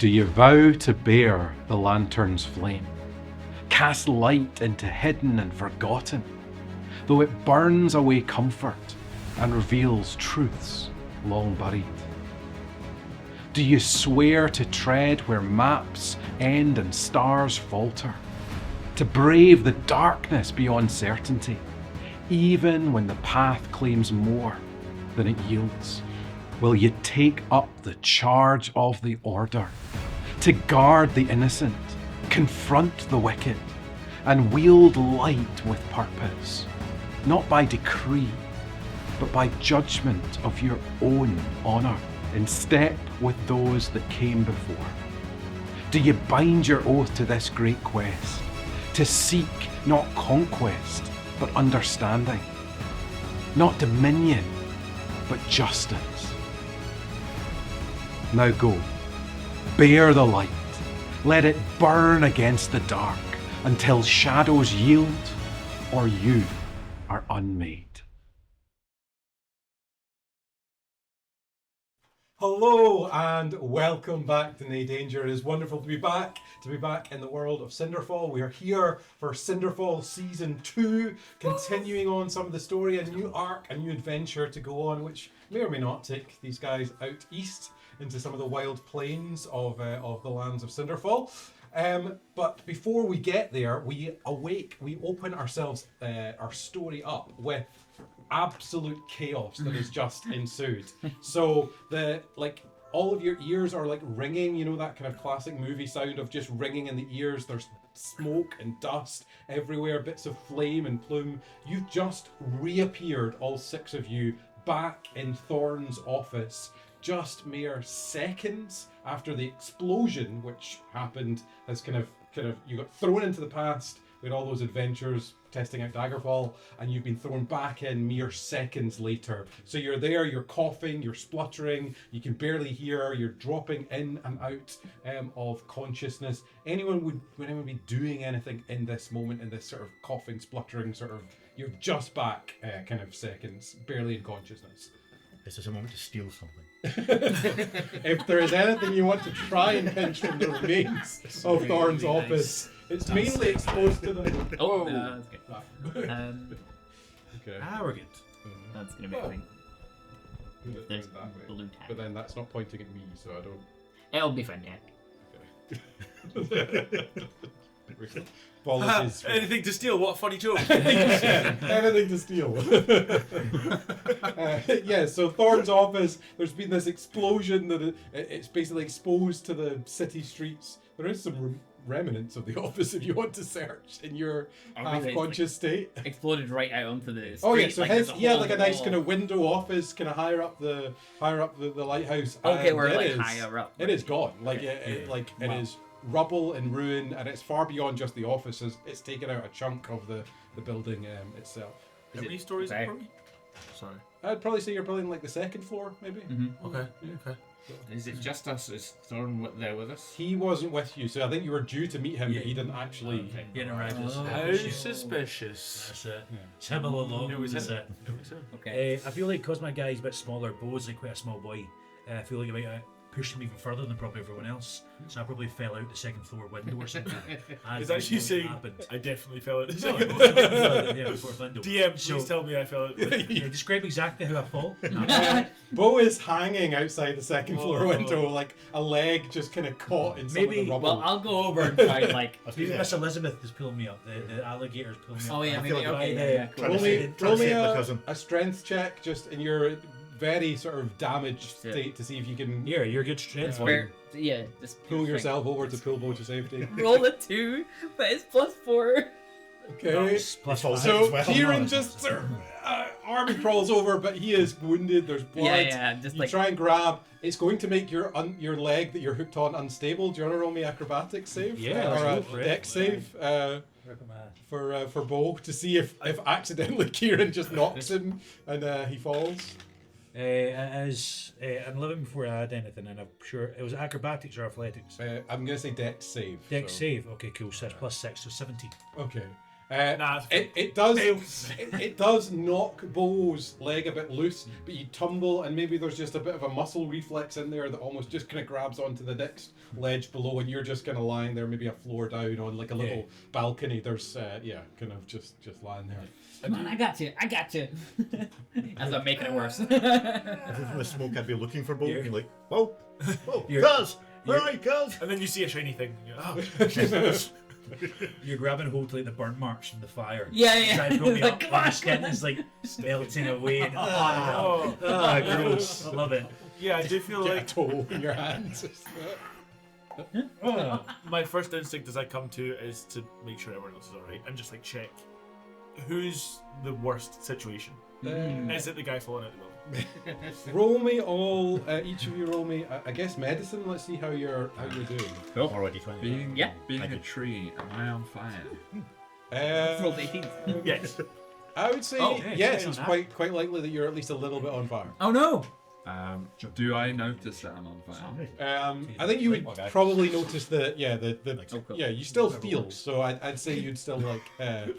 Do you vow to bear the lantern's flame? Cast light into hidden and forgotten, though it burns away comfort and reveals truths long buried? Do you swear to tread where maps end and stars falter? To brave the darkness beyond certainty, even when the path claims more than it yields? Will you take up the charge of the order, to guard the innocent, confront the wicked, and wield light with purpose, not by decree, but by judgment of your own honour, in step with those that came before? Do you bind your oath to this great quest, to seek not conquest, but understanding, not dominion, but justice? Now go, bear the light, let it burn against the dark until shadows yield or you are unmade. Hello and welcome back to No Danger. It is wonderful to be back in the world of Cinderfall. We are here for Cinderfall Season 2, continuing on some of the story, a new arc, a new adventure to go on, which may or may not take these guys out east into some of the wild plains of the lands of Cinderfall. But before we get there, we open ourselves, our story up with absolute chaos that has just ensued. So all of your ears are like ringing, you know, that kind of classic movie sound of just ringing in the ears. There's smoke and dust everywhere, bits of flame and plume. You've just reappeared, all six of you, back in Thorn's office just mere seconds after the explosion which happened. Has kind of you got thrown into the past with all those adventures testing out Daggerfall, and you've been thrown back in mere seconds later. So you're there, you're coughing, you're spluttering, you can barely hear, you're dropping in and out of consciousness. Would anyone be doing anything in this moment, in this sort of coughing, spluttering sort of, you're just back kind of seconds, barely in consciousness. Is this a moment to steal something? If there is anything you want to try and pinch from the remains of Thorn's office, it's mainly exposed to them. Oh, no, that's good. Okay. Arrogant. That's gonna be a thing. There's That blue way. tag. But then that's not pointing at me, so I don't. It'll be fun, yeah. Apologies. Anything to steal? What a funny joke. Anything to steal. So Thorn's office, there's been this explosion that it's basically exposed to the city streets. There is some remnants of the office if you want to search in your half-conscious state. Exploded right out onto the street. Oh yeah, so there's like a nice wall. kind of window office, kind of higher up the lighthouse. Okay, and we're it like is- higher up. It is gone. Like it is rubble and ruin, and it's far beyond just the offices. It's taken out a chunk of the building itself. How many stories okay? are we? Sorry. I'd probably say you're probably in like the second floor, maybe. Mm-hmm. Okay. Okay. Is it just us? Is Thorn there with us? He wasn't with you, so I think you were due to meet him, but he didn't actually. Okay. Getting around us. How suspicious. That's it. It's him all along. It was That's him. it. Okay. I feel like because my guy's a bit smaller, Bo's like quite a small boy, I feel like he might pushed him even further than probably everyone else. So I probably fell out the second floor window or something. It's actually saying happened. I definitely fell out. No, the fourth window. DM, please So- tell me I fell out. Yeah, describe exactly how I fall. Bo is hanging outside the second floor Oh. window, like a leg just kind of caught in some of Maybe- the rubble. Well, I'll go over and try like. Maybe Miss Elizabeth is pulling me up. The alligator's pulling me up. Oh yeah, I maybe. feel like Okay, I- yeah, cool. roll me, Trying to save my a, cousin. a strength check just in your very sort of damaged Yeah. state to see if you can Here, you're good strength. Where- yeah, just pull yourself over to pull Bo to safety. Roll a 2, but it's +4. Okay. Plus five. So as well. Kieran just sort of, army crawls over, but he is wounded. There's blood. Yeah, just You like. try and grab. It's going to make your leg that you're hooked on unstable. Do you want to roll me acrobatics save? Yeah, or let's a go for it. dex save for Bo to see if accidentally Kieran just knocks him and he falls. It is. I'm living before I had anything, and I'm sure it was acrobatics or athletics. I'm gonna say dex save. Dex so- save. Okay, cool. So that's +6, so 17. Okay. Nah, It does knock Bo's leg a bit loose, but you tumble and maybe there's just a bit of a muscle reflex in there that almost just kind of grabs onto the next ledge below, and you're just kind of lying there, maybe a floor down on like a little balcony. There's kind of just lying there. Come on, I got you. As I'm making it worse. If you're from the smoke, I'd be looking for Bo. You're like, whoa, cuz! Where are you, cuz? and then you see a shiny thing. And you're like, oh. You're grabbing hold to like the burn marks from the fire. Yeah. Trying to pull me Like, up, come and on. the skin is like melting away. And, Oh. gross. I love it. Yeah, I do feel Get a like toe in your hands. my first instinct as I come to is to make sure everyone else is alright and just like check who's the worst situation. Is it the guy falling out the building? Roll me all, each of you roll me, I guess medicine. Let's see how you're doing. Already 20. Being I a did. tree, am I on fire? Rolled 18. Yes. I would say yeah, yes. it's It's quite likely that you're at least a little bit on fire. Oh no! Do I notice that I'm on fire? I think you would Okay. probably notice that. cool. Yeah, you still feel. So I'd say you'd still like.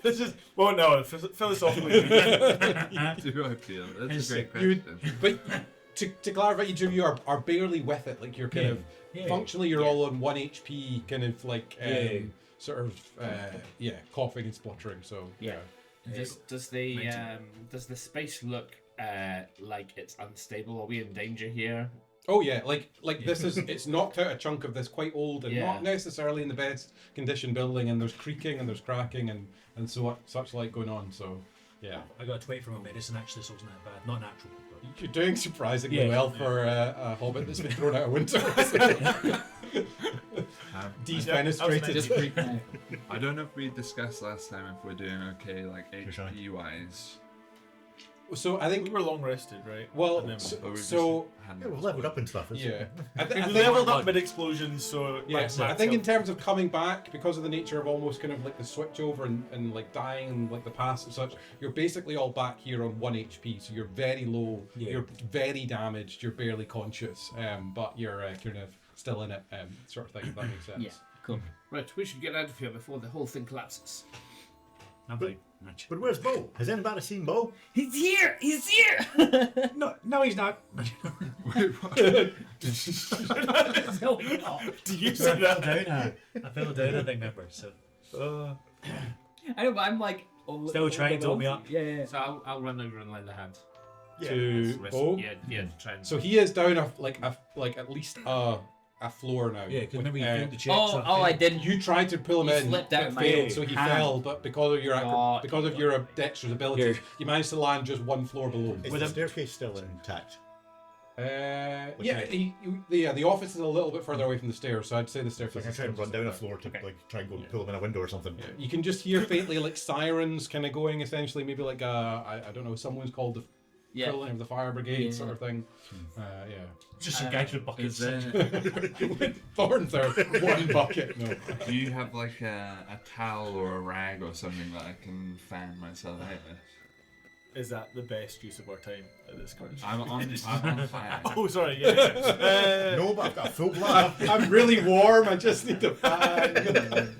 This is well, no, philosophically. Do I feel? That's a great you question. would, but to clarify, each of you are barely with it. Like you're kind of functionally, you're all on 1 HP, kind of like sort of coughing and spluttering. So Yeah. Does the space look like it's unstable? Are we in danger here? Oh yeah, like this is it's knocked out a chunk of this quite old and Yeah. not necessarily in the best condition building, and there's creaking and there's cracking and such like going on. So yeah, I got a 20 from a medicine actually, so it wasn't that bad. Not natural. But... you're doing surprisingly Yeah. well for a hobbit that's been thrown out of winter. Defenestrated. I don't know if we discussed last time if we're doing okay, like sure. HP wise. So I We think were long rested, right? well, And then so, Or we so Yeah, we've leveled up and stuff. yeah, we I think leveled up mid explosion, so yes, I think in terms of coming back, because of the nature of almost kind of like the switch over and like dying and like the pass and such, you're basically all back here on 1 HP, so you're very low, you're very damaged, you're barely conscious, but you're kind of still in it, sort of thing, if that makes sense. Yeah, cool. Right, we should get out of here before the whole thing collapses. I'm fine. Match. But where's Bo? Has anybody seen Bo? He's here! He's here! No, he's not. No, he's not. Do you see that? I fell down, I think, remember. So I know, but I'm like... Still trying to hold me up. Yeah. So I'll run over and lend a hand. To Bo. Yeah, try and... So he is down like at least a floor now. yeah, because remember you Uh, failed the check. so I didn't. You tried to pull him You in, slipped but out of my failed, so he hand. fell. But because of your God. dexterous abilities, you managed to land just 1 floor below. Is the staircase still intact? The office is a little bit further away from the stairs, so I'd say the staircase. Like I is try and still run down a just floor to like try and go pull him in a window or something. Yeah. You can just hear faintly like sirens kind of going, essentially, maybe like I don't know, someone's called the filling of the fire brigade sort of thing. just some guys with Is buckets. there, Thorns are 1 bucket. No. do you have like a towel or a rag or something that I can fan myself out with? Is that the best use of our time at this current? I'm on fire. Oh, sorry. Yeah. No, but I've got a full blood. I'm really warm. I just need to fan.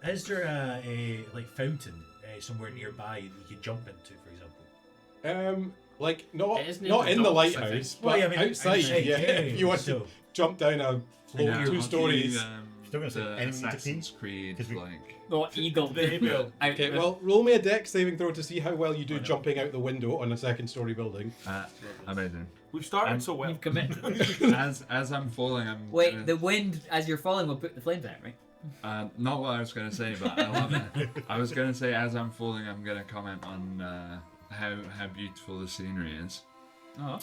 Is there a like fountain somewhere nearby that you could jump into, for example? Like not It is near not the in the docks, I lighthouse, think. but Well, yeah, I mean, outside. Yeah, if you want so- to jump down a floor 2 stories. Still gonna say The enemy to Assassin's Creed, 'Cause we- like. Oh, eagle. The eagle. Okay, well, roll me a dex saving throw to see how well you do jumping out the window on a 2nd-story building. Amazing. We've started so well. You've committed. As I'm falling, I'm. Wait, the wind as you're falling will put the flames out, right? Not what I was gonna say, but I love it. I was gonna say as I'm falling, I'm gonna comment on how beautiful the scenery is. Oh.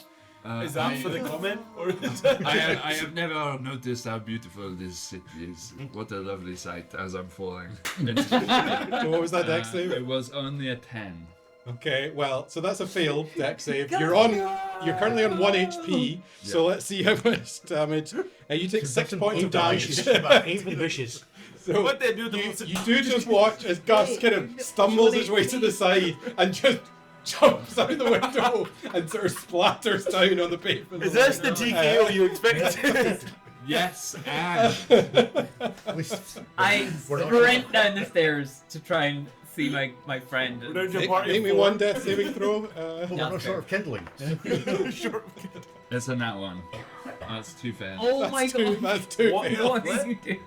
Is that for the comment? Or is that I have never noticed how beautiful this city is. What a lovely sight as I'm falling. So what was that dex save? It was only a 10. Okay, well, so that's a failed dex save. You're currently on 1 HP, so let's see how much damage. You take 6 points of damage. Aim for the bushes. So What they do to you do just watch as Gus kind of stumbles his way to the side and just jumps out the window and sort of splatters down on the pavement. Is this the TKO you expected? Yes, and At least I sprint down the stairs to try and see my friend. We're down to a party Make of me 4. one death saving throw. hold on, short of kindling. it's a nat one. That's too fair. Oh my god! That's two. What? What are you doing?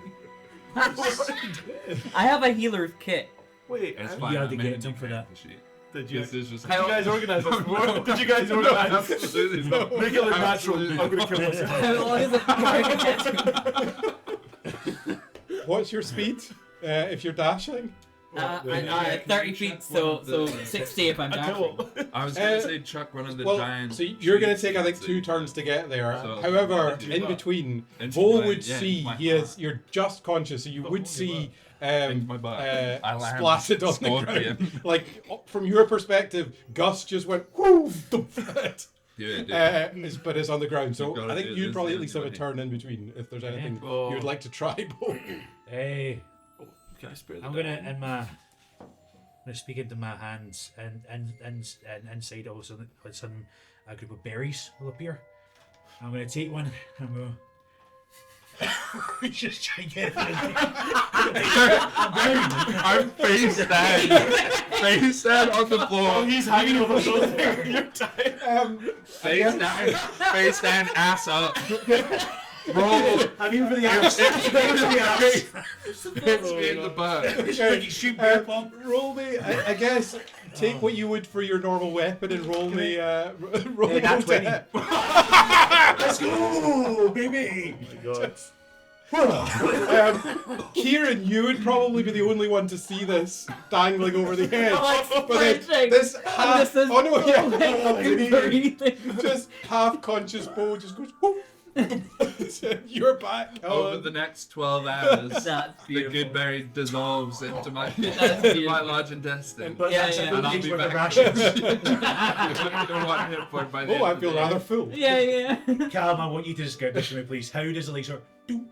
I have a healer's kit. Wait, It's did fine. You had I to made get a them for that. character sheet. you This is just did you guys organise this before? Did you guys organise? Absolutely not. Make it look natural. Absolutely I'm gonna kill myself. How long is it? What's your speed if you're dashing? 30 feet, so 60 if I'm I dashing. tell I was gonna say chuck one of the Well, giant. so you're going to trees take, I think, that 2 you- turns to get there. So- However, Do in that. between, Into Bo my- would yeah, see my you're just conscious, so you would see Into my butt. I land splatted on the scorpion. ground. Like from your perspective, Gus just went whoo, Do it, dude. but it's on the ground. So You've gotta I think do you'd this probably at least have a anyway. turn in between if there's anything Oh. you'd like to try, Bo. Hey, Can I spare the I'm gonna speak into my hands and inside also a group of berries will appear. I'm gonna take one. I'm gonna. Just try and get it. I'm face down on the floor. He's hanging over something. You're tired. Face down, ass up. Roll. I'm here for the axe. Hits me in the butt. Shoot beer pong. Roll me, I guess. Take what you would for your normal weapon and roll me. Roll me Nat 20. to- Let's go, baby. Kieran, you would probably be the only one to see this dangling over the edge. like But then stretching. this half, This is oh no, yeah, breathing. just half conscious Bo just goes. Whoop. You're back. Over the next 12 hours, That's the beautiful. good berry dissolves into my That's my beautiful. large intestine. But Yeah, that's yeah. a And I'll good be worth of back. rations. One hit point by the Oh, end I of feel the day. rather full. Yeah. Callum, I want you to describe this to me, please. How does it like sort of do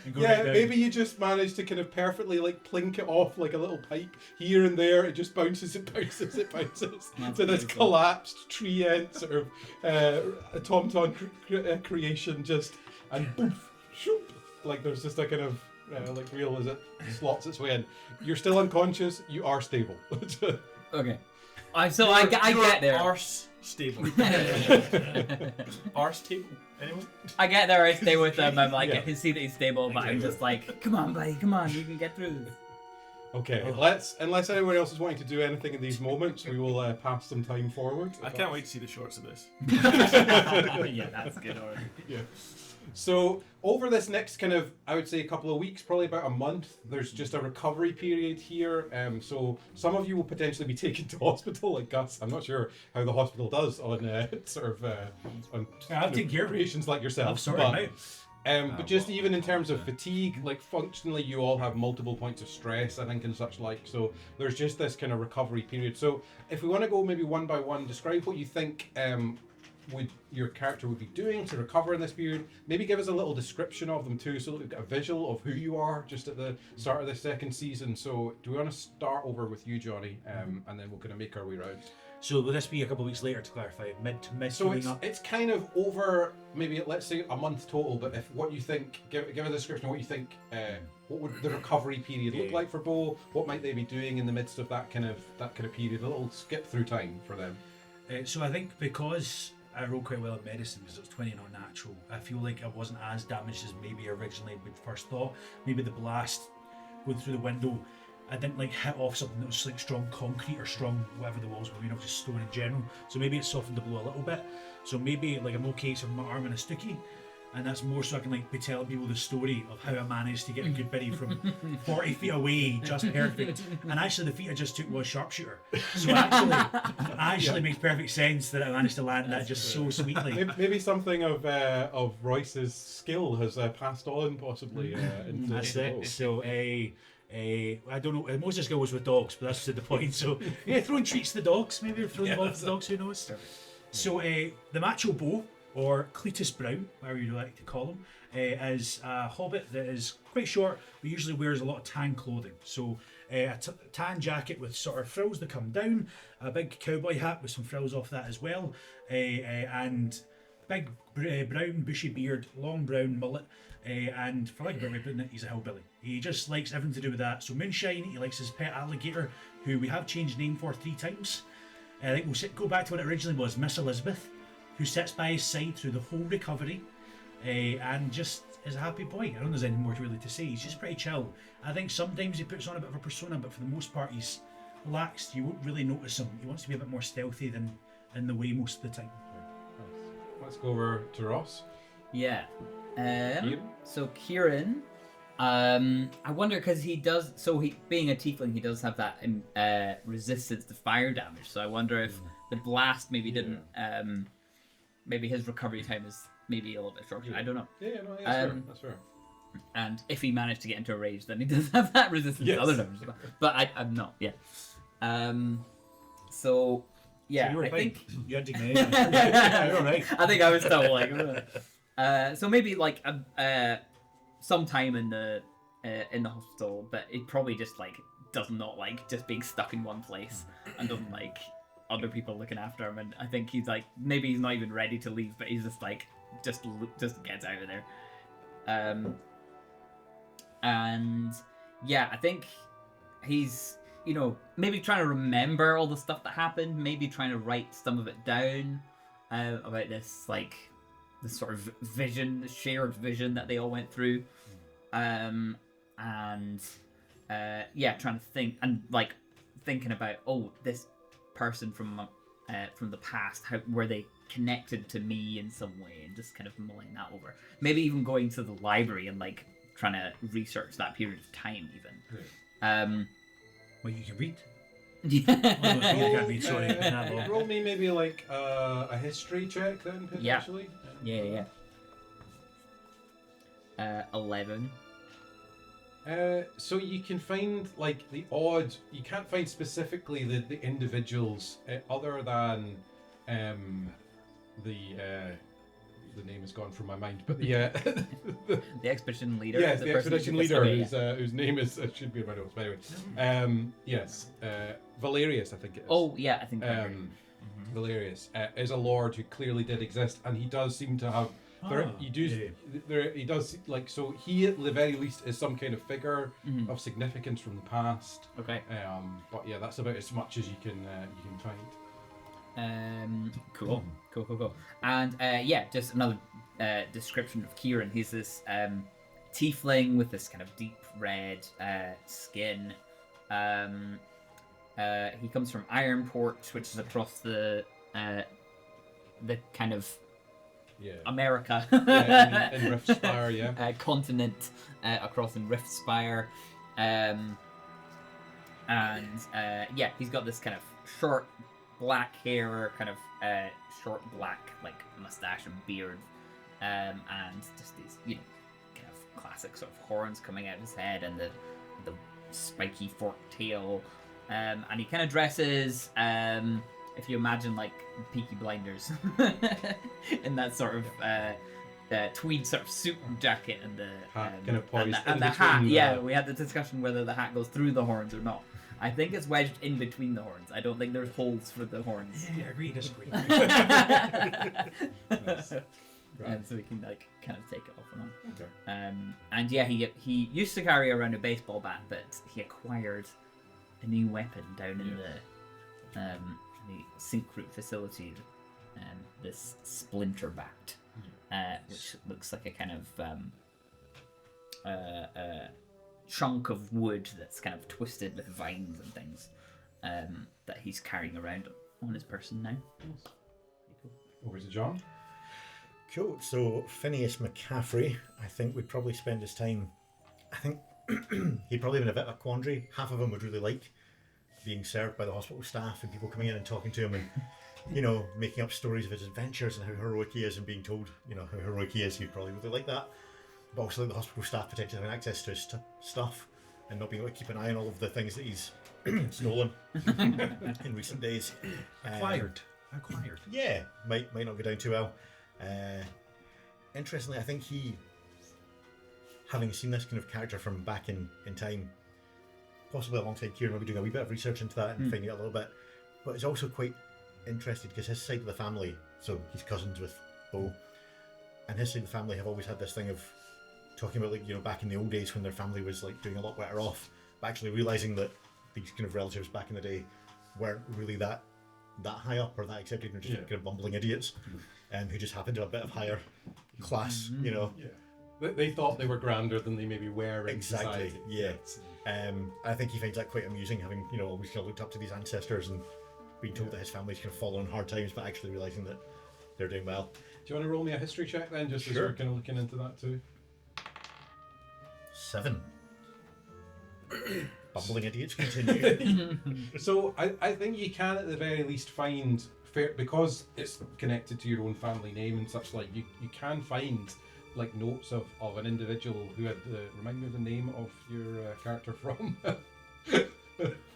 and go Yeah, right down? maybe you just managed to kind of perfectly like plink it off like a little pipe here and there. It just bounces, it bounces, it bounces. That's So this beautiful. collapsed tree end sort of automaton creation just and poof, shoop. Like there's just a kind of like real as it slots its way in. You're still unconscious. You are stable. Okay. I get there. Arse stable. Arse table. Anyone? I get there. I stay with him. I'm like, Yeah. I can see that he's stable, but I'm just like, come on, buddy, come on, you can get through this. Okay, let's. Unless anyone else is wanting to do anything in these moments, we will pass some time forward. I can't wait to see the shorts of this. Yeah, that's good already. Yeah. So over this next kind of, I would say a couple of weeks, probably about a month, there's just a recovery period here. So some of you will potentially be taken to hospital, like Gus. I'm not sure how the hospital does on on I'll take care of it. patients like yourself. I'll sort him out. But just even in terms of fatigue, like functionally, you all have multiple points of stress, I think, and such like. So there's just this kind of recovery period. So if we want to go maybe one by one, describe what you think would your character would be doing to recover in this period. Maybe give us a little description of them too, so that we've got a visual of who you are just at the start of the second season. So do we want to start over with you, Jonny, and then we'll kind of make our way around. So will this be a couple of weeks later to clarify? Mid So coming it's up? it's kind of over maybe let's say a month total. But if what you think, give a description of what you think. What would the recovery period look like for Bo? What might they be doing in the midst of that kind of period? A little skip through time for them. So I think because I rolled quite well in medicine because it was 20 not natural, I feel like I wasn't as damaged as maybe originally we'd first thought. Maybe the blast going through the window, I didn't like hit off something that was like strong concrete or strong whatever the walls were, just stone in general. So maybe it softened the blow a little bit. So maybe like I'm okay to have my arm in a stookie, and that's more so I can like be telling people the story of how I managed to get a good biddy from 40 feet away, just perfect. And actually the feat I just took was sharpshooter. So actually makes perfect sense that I managed to land that just so sweetly. Maybe something of Royce's skill has passed on possibly. Into That's Bo. it. So I don't know. Most of his skill was with dogs, but that's to the point. So yeah, throwing treats to the dogs. Maybe throwing balls to the dogs. Who knows? So the macho Bo, or Cletus Brown, whatever you like to call him, is a hobbit that is quite short, but usually wears a lot of tan clothing. So a tan jacket with sort of frills that come down, a big cowboy hat with some frills off that as well, and big brown bushy beard, long brown mullet, and for lack of a better way of putting it, he's a hillbilly. He just likes everything to do with that. So Moonshine, he likes his pet alligator, who we have changed name for 3 times. I think we'll go back to what it originally was, Miss Elizabeth, who sits by his side through the whole recovery, and just is a happy boy. I don't think there's anything more really to say. He's just pretty chill. I think sometimes he puts on a bit of a persona, but for the most part he's relaxed. You won't really notice him. He wants to be a bit more stealthy than in the way most of the time. Let's go over to Ross. Yeah. Kieran? So Kieran, I wonder because he does. So he, being a tiefling, he does have that resistance to fire damage. So I wonder if the blast maybe didn't. Maybe his recovery time is maybe a little bit shorter. I don't know. Yeah, no, that's fair. That's fair. And if he managed to get into a rage, then he does have that resistance to other damage. But I'm not. Yeah. So yeah, So you were I think. You had to You're right. I think I was still like. So maybe like sometime in the hospital, but it probably just like does not like just being stuck in one place and doesn't like other people looking after him. And I think he's like maybe he's not even ready to leave, but he's just like just gets out of there. And yeah, I think he's maybe trying to remember all the stuff that happened, maybe trying to write some of it down about this like this sort of vision, the shared vision that they all went through, and trying to think and like thinking about this person from the past, how were they connected to me in some way, and just kind of mulling that over. Maybe even going to the library and like trying to research that period of time even. Well, you can read. Yeah. You can't read, sorry. Roll me maybe like a history check then, potentially. Yeah. 11. So you can find like the odd. You can't find specifically the individuals other than the name has gone from my mind, but the expedition leader. yes, the expedition leader whose name should be in my notes. By the way, yes, Valerius, I think it is. Oh yeah, I think. Valerius is a lord who clearly did exist, and he does seem to have. He does like so. He at the very least is some kind of figure of significance from the past. Okay. But yeah, that's about as much as you can find. Cool. And just another description of Kieran. He's this tiefling with this kind of deep red skin. He comes from Ironport, which is across the kind of America in Riftspire, continent across in Riftspire, he's got this kind of short black hair, kind of short black like mustache and beard, and just these kind of classic sort of horns coming out of his head and the spiky forked tail, and he kind of dresses if you imagine like Peaky Blinders in that sort of tweed sort of suit and jacket and the hat kind of poised and the hat. We had the discussion whether the hat goes through the horns or not. I think it's wedged in between the horns. I don't think there's holes for the horns. Yeah, agree, disagree. Nice. And so we can like kind of take it off and on. Okay. And yeah, he used to carry around a baseball bat, but he acquired a new weapon down in the Syncroot facility. This splinter bat, which looks like a kind of chunk of wood that's kind of twisted with vines and things, that he's carrying around on his person now. Over to John. Cool. So Phineas McCaffrey, I think would probably spend his time. I think he'd probably be in a bit of a quandary. Half of him would really like being served by the hospital staff and people coming in and talking to him and making up stories of his adventures and how heroic he is and being told how heroic he is. He'd probably really like that. But also like the hospital staff potentially having access to his stuff and not being able to keep an eye on all of the things that he's stolen in recent days. Acquired. Yeah, might not go down too well. Interestingly, I think he, having seen this kind of character from back in time, possibly alongside Kieran, maybe doing a wee bit of research into that and finding out a little bit, but is also quite interested because his side of the family, so he's cousins with bow. And his side of the family have always had this thing of talking about, like, you know, back in the old days when their family was like doing a lot better off, but actually realizing that these kind of relatives back in the day weren't really that high up or that accepted, and just kind of bumbling idiots, who just happened to have a bit of higher class, you know. Yeah. They thought they were grander than they maybe were in Exactly. society. Yeah. I think he finds that quite amusing, having, you know, always kind of looked up to these ancestors and being told that his family's kind of fallen on hard times, but actually realizing that they're doing well. Do you want to roll me a history check then, just as Sure. we're kind of looking into that too? 7. Bumbling idiots continue. So I think you can at the very least find, because it's connected to your own family name and such, like you can find like notes of an individual who had remind me of the name of your character from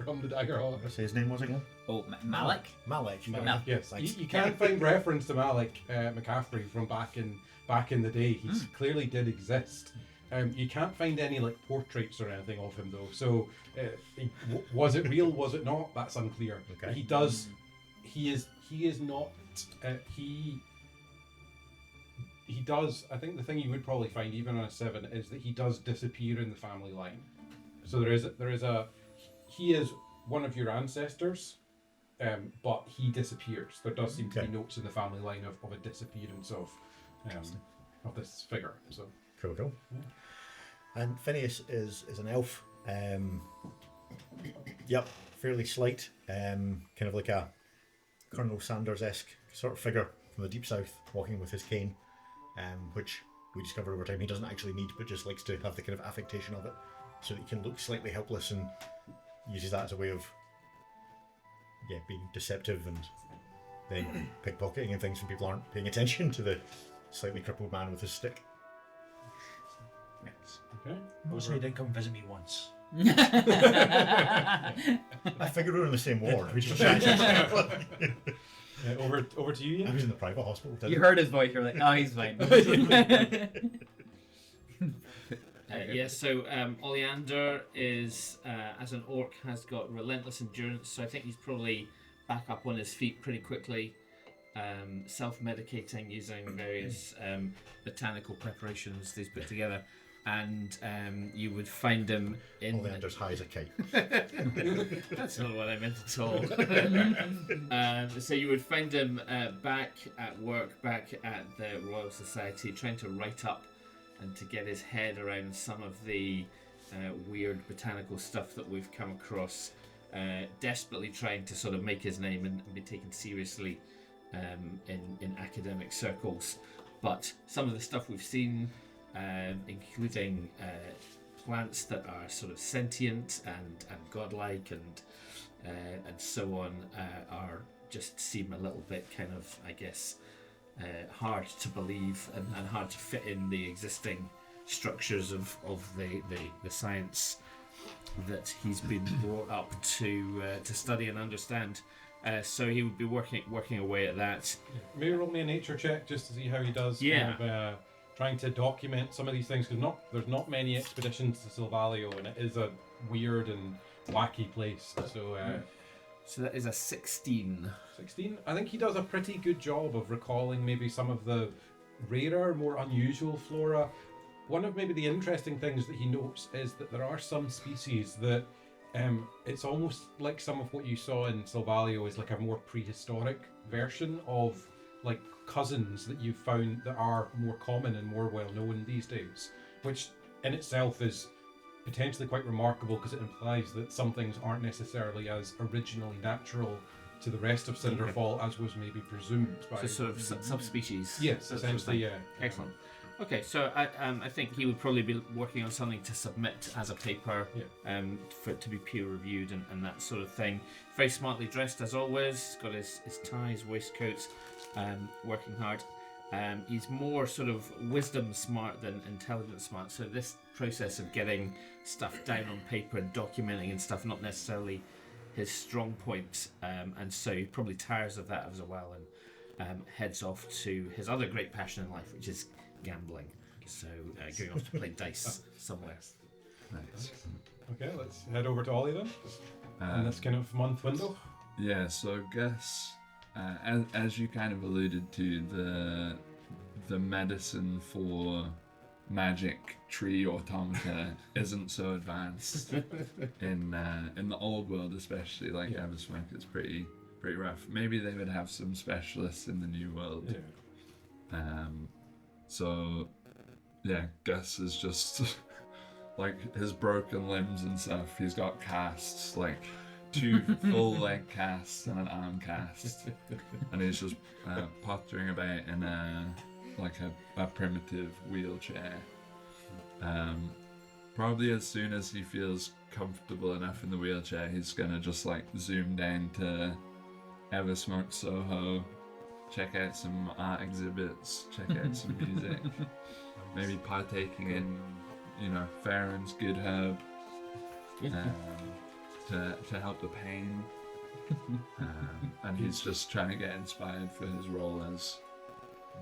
from the Dagger Hall. What's his name was again? Oh, Malik? Malik. Yes, Thanks. you can find reference to Malik McCaffrey from back in the day. He clearly did exist. You can't find any like portraits or anything of him though. So was it real? Was it not? That's unclear. Okay. He does. He is not. He does. I think the thing you would probably find even on a 7 is that he does disappear in the family line. So there is a. He is one of your ancestors, but he disappears. There does seem to be notes in the family line of a disappearance of this figure. So Cool. Yeah. And Phineas is an elf. Yep, fairly slight. Kind of like a Colonel Sanders-esque sort of figure from the deep south, walking with his cane, which we discover over time he doesn't actually need, but just likes to have the kind of affectation of it, so that he can look slightly helpless, and uses that as a way of being deceptive and then pickpocketing and things when people aren't paying attention to the slightly crippled man with his stick. okay. Mostly he did come visit me once. I figured we were in the same ward. We just Over to you, I Iain. was in the private hospital. You heard his voice, you're like, oh, he's fine. So Oleander is, as an orc, has got relentless endurance, so I think he's probably back up on his feet pretty quickly, self-medicating using various botanical preparations they've put together, and you would find him in... Oleander's high as a kite. That's not what I meant at all. So you would find him back at work, back at the Royal Society, trying to write up and to get his head around some of the weird botanical stuff that we've come across, desperately trying to sort of make his name and be taken seriously in academic circles. But some of the stuff we've seen, including plants that are sort of sentient and godlike and so on, are just seem a little bit kind of, I guess, hard to believe and hard to fit in the existing structures of the science that he's been brought up to study and understand. So he would be working away at that. Maybe roll me a nature check just to see how he does. Yeah. Kind of, trying to document some of these things, because there's not many expeditions to Silvalio, and it is a weird and wacky place. So that is a 16. 16. I think he does a pretty good job of recalling maybe some of the rarer, more unusual flora. One of maybe the interesting things that he notes is that there are some species that it's almost like some of what you saw in Silvalio is like a more prehistoric version of like cousins that you've found that are more common and more well known these days, which in itself is potentially quite remarkable because it implies that some things aren't necessarily as originally natural to the rest of Cinderfall as was maybe presumed by... So sort of subspecies. Yes, essentially, yeah. Excellent. Okay, so I think he would probably be working on something to submit as a paper, for it to be peer reviewed and that sort of thing. Very smartly dressed as always. Got his tie, his waistcoat, working hard. He's more sort of wisdom smart than intelligence smart. So this process of getting stuff down on paper and documenting and stuff, not necessarily his strong point. And so he probably tires of that as well and heads off to his other great passion in life, which is gambling. So going off to play dice somewhere. Nice. Okay, let's head over to Ollie then. In this kind of month window. Yeah, so I guess as you kind of alluded to, the medicine for magic tree automata isn't so advanced in the old world, especially. Like Eversmoke is pretty rough. Maybe they would have some specialists in the new world. So yeah, Gus is just like his broken limbs and stuff. He's got casts, like 2 full leg casts and an arm cast, and he's just pottering about in a primitive wheelchair. Probably as soon as he feels comfortable enough in the wheelchair, he's gonna just like zoom down to Eversmoke Soho, check out some art exhibits, check out some music, maybe partaking in, Farron's Good Herb to help the pain. And he's just trying to get inspired for his role as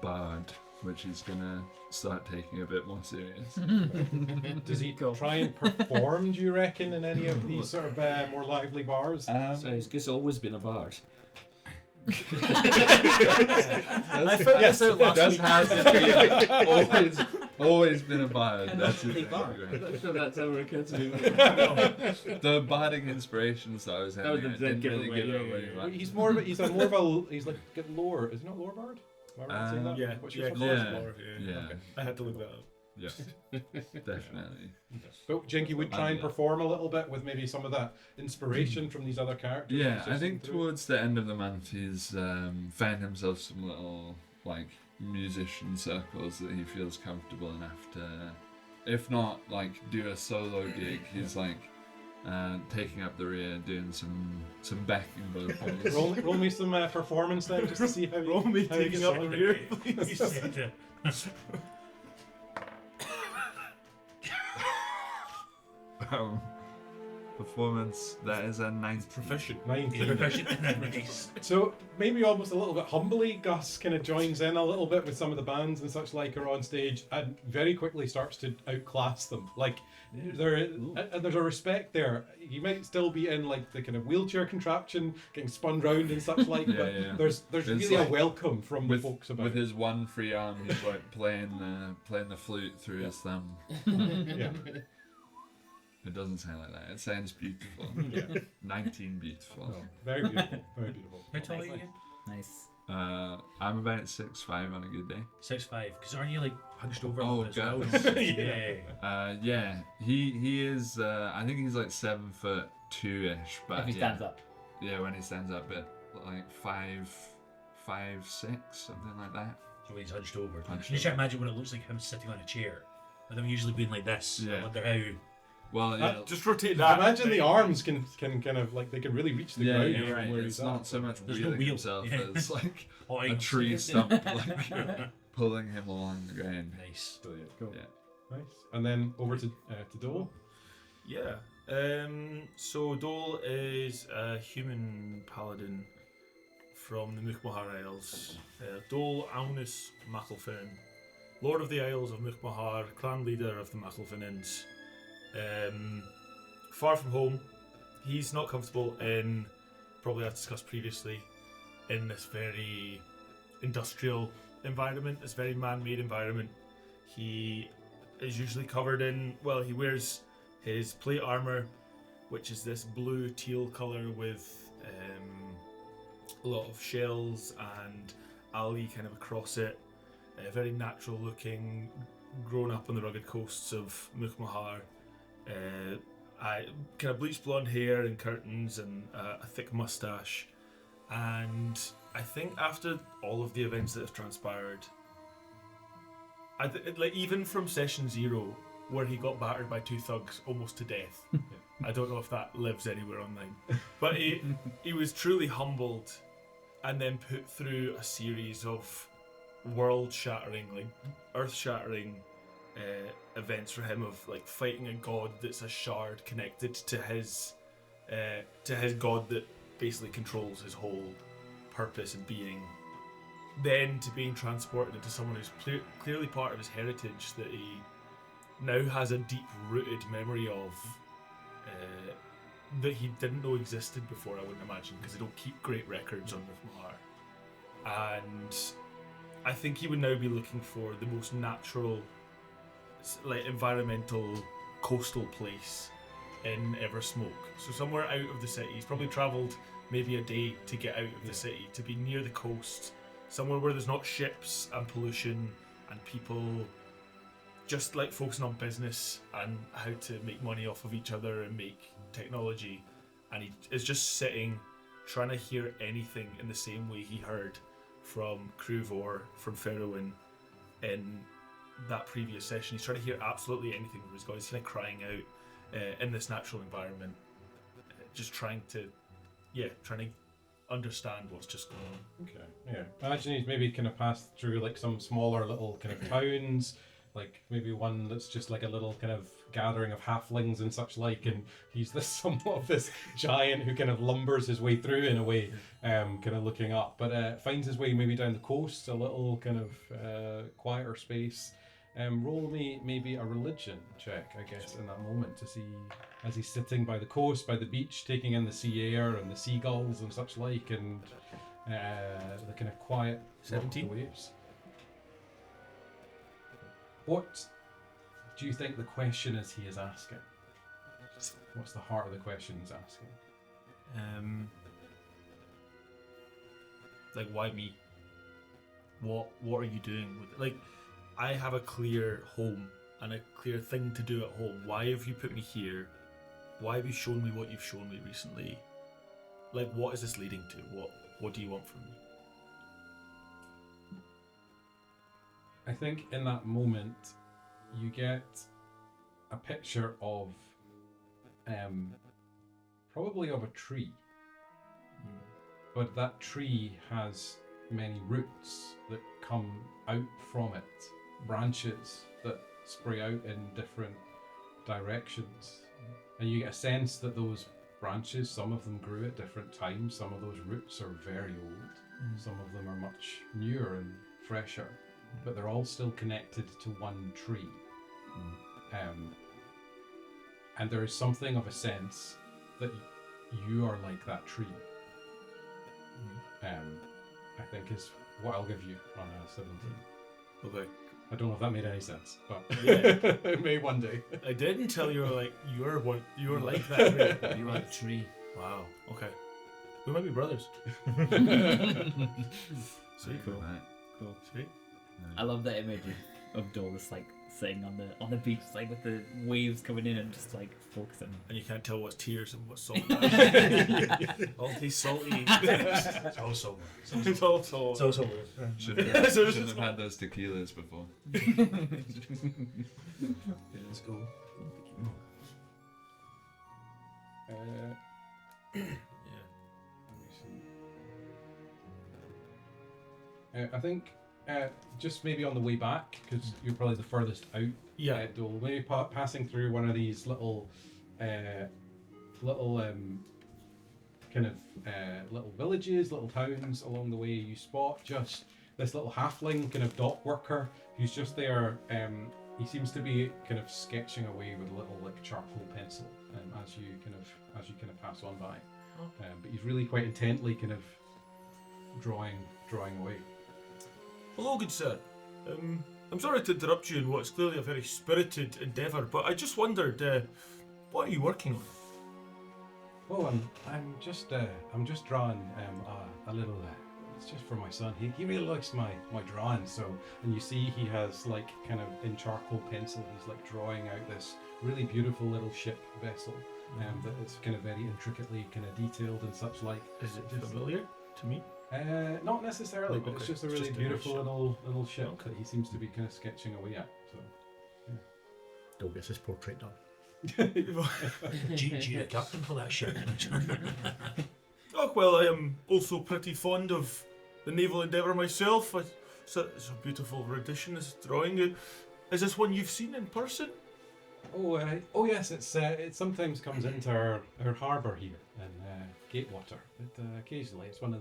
Bard, which he's gonna start taking a bit more serious. Does he try and perform, do you reckon, in any of these sort of more lively bars? So he's just always been a bard. I found this out last That's week. has to be always been a bard. That's Big exactly bard. right. I'm not sure that's ever occurred to me. The bardic inspirations that I was having, the I didn't dead really give giveaway, it away. yeah. much. He's more of a he's like get lore. Is he not lore bard? Am I right in saying that? Yeah, What's yeah, your Glor's Yeah. Lore, Yeah, I had to look that up. yeah, definitely. But Jinky would try and perform a little bit with maybe some of that inspiration from these other characters. Yeah, he's I just think through. towards the end of the month he's found himself some little like musician circles that he feels comfortable enough to, if not like do a solo gig, he's like taking up the rear, doing some backing vocals. roll me some performance then, just to see how Roll me how he taking gets up on. the rear, please. Performance, that is a 9 Proficient. 19. So maybe almost a little bit humbly, Gus kind of joins in a little bit with some of the bands and such like are on stage, and very quickly starts to outclass them. Like there's a respect there. He might still be in like the kind of wheelchair contraption, getting spun round and such like, Yeah, but yeah. there's It's really a like welcome from the folks about. with his one free arm, he's like playing the flute through his thumb. Yeah. It doesn't sound like that. It sounds beautiful. Yeah. 19 beautiful. Oh, very beautiful. Very beautiful. How tall are you again? Nice. I'm about 6'5" on a good day. 6'5", because aren't you like hunched over Oh, as well? God. Yeah. Yeah, he is. I think he's like 7'2" ish, but If he yeah. stands up. Yeah, when he stands up, but like 5'6", something like that. So he's hunched over. Hunched you over. should imagine what it looks like him sitting on a chair. With him usually being like this. Yeah. I wonder how. Well, yeah, Just rotate that. Imagine the arms can kind of like they can really reach the yeah, ground you're from right. where It's he's not at. so much There's no wheeling wheel. himself Yeah. as like a Pointing. tree stump, like pulling him along the ground. Nice. Brilliant. Cool. Yeah. Nice. And then over to Dole. Yeah. So Dole is a human paladin from the Muchmahar Isles. Dole Aunus Macalfin, Lord of the Isles of Muchmahar, clan leader of the Macalfinins. Far from home, he's not comfortable in, probably as discussed previously, in this very industrial environment, this very man-made environment. He is usually covered in, well, he wears his plate armor, which is this blue teal color with a lot of shells and algae kind of across it. Very natural looking, grown up on the rugged coasts of Muchmahar. Kind of bleached blonde hair and curtains and a thick mustache. And I think after all of the events that have transpired, like even from session 0, where he got battered by 2 thugs almost to death, I don't know if that lives anywhere online, but he was truly humbled and then put through a series of world-shattering, like earth-shattering events for him, of like fighting a god that's a shard connected to his god that basically controls his whole purpose and being, then to being transported into someone who's clearly part of his heritage that he now has a deep-rooted memory of, that he didn't know existed before, I wouldn't imagine, because they don't keep great records on Muchmahar. And I think he would now be looking for the most natural, like environmental, coastal place in Eversmoke. So somewhere out of the city. He's probably travelled maybe a day to get out of the city, to be near the coast, somewhere where there's not ships and pollution and people just like focusing on business and how to make money off of each other and make technology. And he is just sitting, trying to hear anything in the same way he heard from Cruvor, from Ferroin in that previous session. He's trying to hear absolutely anything from his God. He's kind of crying out in this natural environment, just trying to understand what's just going on. Okay, yeah. Imagine he's maybe kind of passed through like some smaller little kind of towns, like maybe one that's just like a little kind of gathering of halflings and such like, and he's this somewhat of this giant who kind of lumbers his way through in a way, kind of looking up, but finds his way maybe down the coast, a little kind of quieter space. Roll me maybe a religion check, I guess, in that moment to see as he's sitting by the coast, by the beach, taking in the sea air and the seagulls and such like, and the kind of quiet 17 waves. What do you think the question is he is asking? What's the heart of the question he's asking? Like, why me? What are you doing with it? Like, I have a clear home and a clear thing to do at home. Why have you put me here? Why have you shown me what you've shown me recently? Like, what is this leading to? What do you want from me? I think in that moment you get a picture of probably of a tree, but that tree has many roots that come out from it, branches that spray out in different directions, and you get a sense that those branches, some of them grew at different times, some of those roots are very old, some of them are much newer and fresher, but they're all still connected to one tree. And there is something of a sense that you are like that tree. I think is what I'll give you on a 17. Okay. I don't know if that made any sense, but Yeah. it may one day. I did until you were like, you're like that tree. You are a tree. Wow. Okay. We might be brothers. Sweet. Cool. Cool. Sweet. I love that image of Dolus like sitting on the beach, like with the waves coming in and just like focusing. And you can't tell what's tears and what's salt. Salty, salty. It's all silver. It's all salt. It's all silver. Shouldn't have had those tequilas before. Let's go. Yeah. I think just maybe on the way back, because you're probably the furthest out. Yeah. Dole, maybe passing through one of these little villages, little towns along the way. You spot just this little halfling kind of dock worker who's just there. He seems to be kind of sketching away with a little like charcoal pencil, as you kind of pass on by. But he's really quite intently kind of drawing away. Hello, good sir. I'm sorry to interrupt you in what's clearly a very spirited endeavour, but I just wondered, what are you working on? Oh, I'm just drawing a little. It's just for my son. He really likes my drawing. So, and you see he has like kind of in charcoal pencil. He's like drawing out this really beautiful little ship vessel, that is kind of very intricately kind of detailed and such like. Is it familiar to me? Not necessarily, but it's Okay. just a It's really just a nice beautiful ship. little ship Okay. that he seems to be kind of sketching away at. So. Dole gets his portrait done. G the captain for that ship. Oh, well, I am also pretty fond of the naval endeavour myself. It's a beautiful rendition, this drawing. Is this one you've seen in person? Oh yes, it sometimes comes into our harbour here in Gatewater. Occasionally, it's one of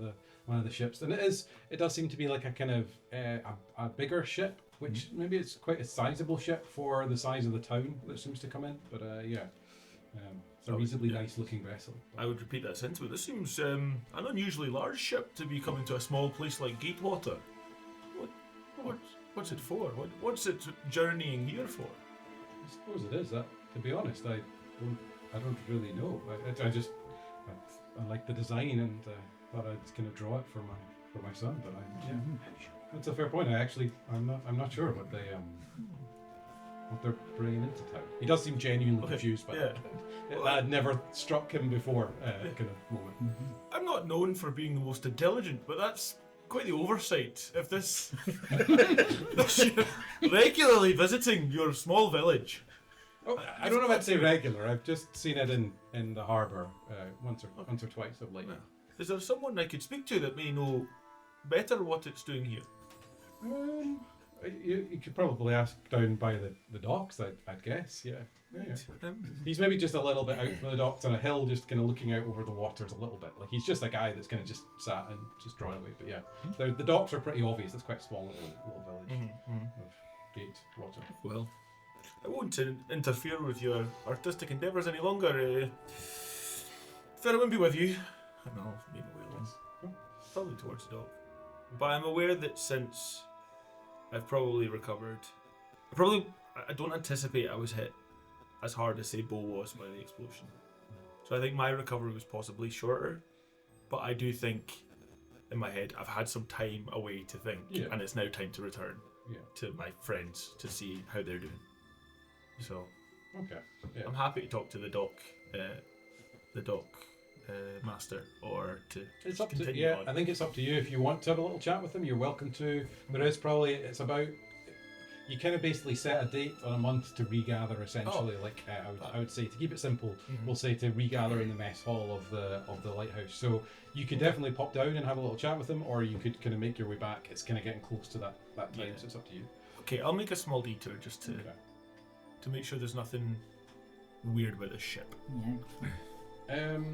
the ships, and it does seem to be like a kind of a bigger ship, which maybe it's quite a sizable ship for the size of the town that seems to come in. But it's a reasonably nice looking vessel. I would repeat that sentiment. This seems an unusually large ship to be coming to a small place like Gatewater. What's it for? What's it journeying here for? I suppose it is that. To be honest, I don't really know. I like the design and thought I was going to draw it for my son. But that's a fair point. I'm not sure what they're bringing into town. He does seem genuinely confused by it. That had never struck him before, kind of moment. I'm not known for being the most intelligent, but that's quite the oversight. If this regularly visiting your small village. Oh, I don't know if I'd say regular. I've just seen it in the harbour once or twice of late. Is there someone I could speak to that may know better what it's doing here? You could probably ask down by the docks, I'd guess. Yeah. He's maybe just a little bit out from the docks on a hill, just kind of looking out over the waters a little bit. Like he's just a guy that's kind of just sat and just drawing away. But yeah, the docks are pretty obvious. It's quite a small little village of gate water. Well, I won't interfere with your artistic endeavours any longer. Farewell be with you. I know, maybe we will. Probably towards the dock. But I'm aware that since I've probably recovered, I don't anticipate I was hit as hard as say Bo was by the explosion. So I think my recovery was possibly shorter. But I do think in my head I've had some time away to think, and it's now time to return to my friends to see how they're doing. So, I'm happy to talk to the dock master, or to it's up to continue on. I think it's up to you. If you want to have a little chat with them, you're welcome to. There is probably it's about you kind of basically set a date on a month to regather. Essentially, I would say to keep it simple, we'll say to regather in the mess hall of the lighthouse. So you could definitely pop down and have a little chat with them, or you could kind of make your way back. It's kind of getting close to that time, so it's up to you. Okay, I'll make a small detour just to make sure there's nothing weird with the ship.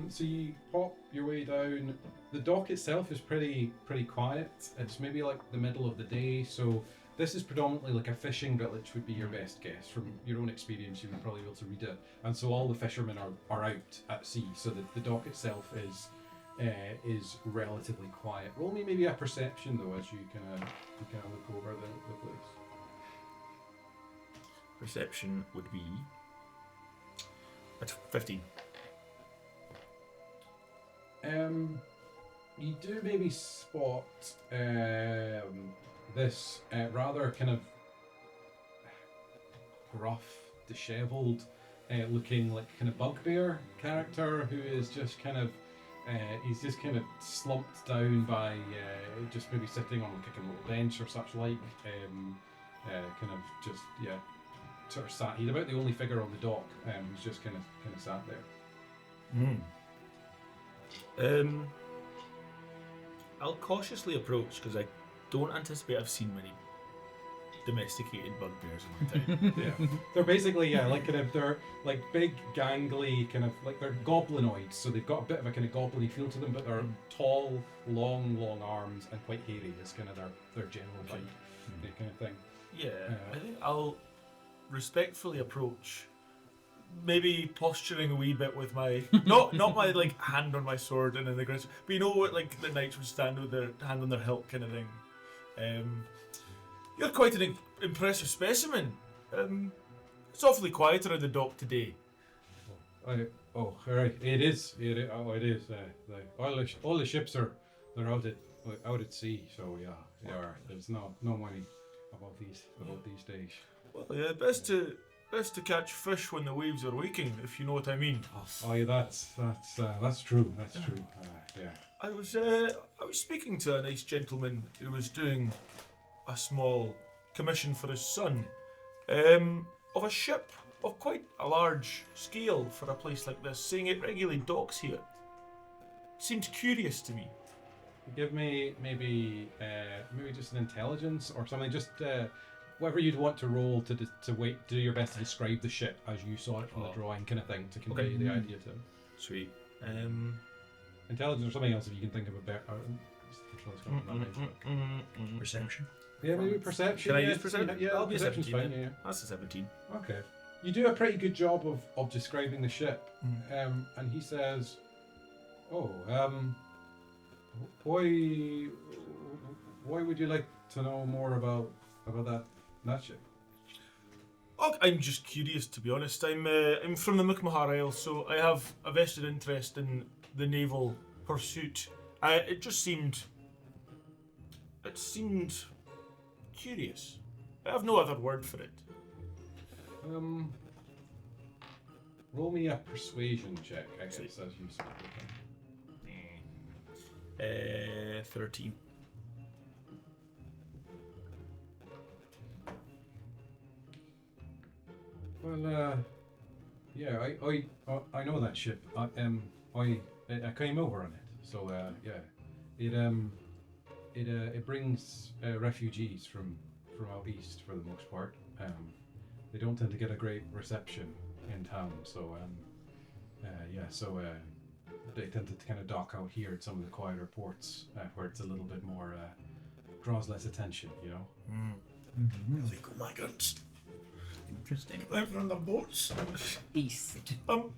So you pop your way down. The dock itself is pretty quiet. It's maybe like the middle of the day, so this is predominantly like a fishing village would be your best guess. From your own experience, you would probably be able to read it. And so all the fishermen are out at sea, so the dock itself is relatively quiet. Roll me maybe a perception though, as you kind of look over the place. Perception would be at 15. You do maybe spot this rather kind of gruff, dishevelled looking like kind of bugbear character who is just kind of he's just kind of slumped down by just maybe sitting on like a little bench or such like kind of just sort of sat. He's about the only figure on the dock who's just kind of sat there. I'll cautiously approach because I don't anticipate I've seen many domesticated bugbears in my time. They're basically they're like big gangly kind of like they're goblinoids, so they've got a bit of a kind of goblin-y feel to them, but they're tall, long arms and quite hairy. It's kind of their general vibe, kind of thing. I think I'll respectfully approach, maybe posturing a wee bit with my not my like hand on my sword and an aggressive, but you know what like the knights would stand with their hand on their hilt kind of thing. You're quite an impressive specimen. It's awfully quiet around the dock today. Right. It is. All the ships they're out at sea. So they are. There's no money about these days. Well, best to catch fish when the waves are waking, if you know what I mean. That's true. That's true. I was speaking to a nice gentleman who was doing a small commission for his son, of a ship of quite a large scale for a place like this, saying it regularly docks here. Seemed curious to me. Give me maybe just an intelligence or something. Just whatever you'd want to roll to do your best to describe the ship as you saw it from the drawing, kind of thing, to convey the idea to him. Sweet. Intelligence or something else if you can think of a better. Perception. Yeah, maybe perception. Can I use perception? Yeah, I'll be a perception's 17. fine. Yeah. That's a 17. Okay. You do a pretty good job of describing the ship, and he says, why would you like to know more about How about that ship? Oh, I'm just curious, to be honest. I'm from the Mukmahar Isles, so I have a vested interest in the naval pursuit. It seemed curious. I have no other word for it. Roll me a persuasion check, I guess, as you speak with them. 13. Well, yeah, I know that ship. I came over on it. So yeah, it brings refugees from out east for the most part. They don't tend to get a great reception in town, so they tend to kind of dock out here at some of the quieter ports where it's a little bit more draws less attention, you know. Illegal migrants. Interesting. Live on the boats. East. I'm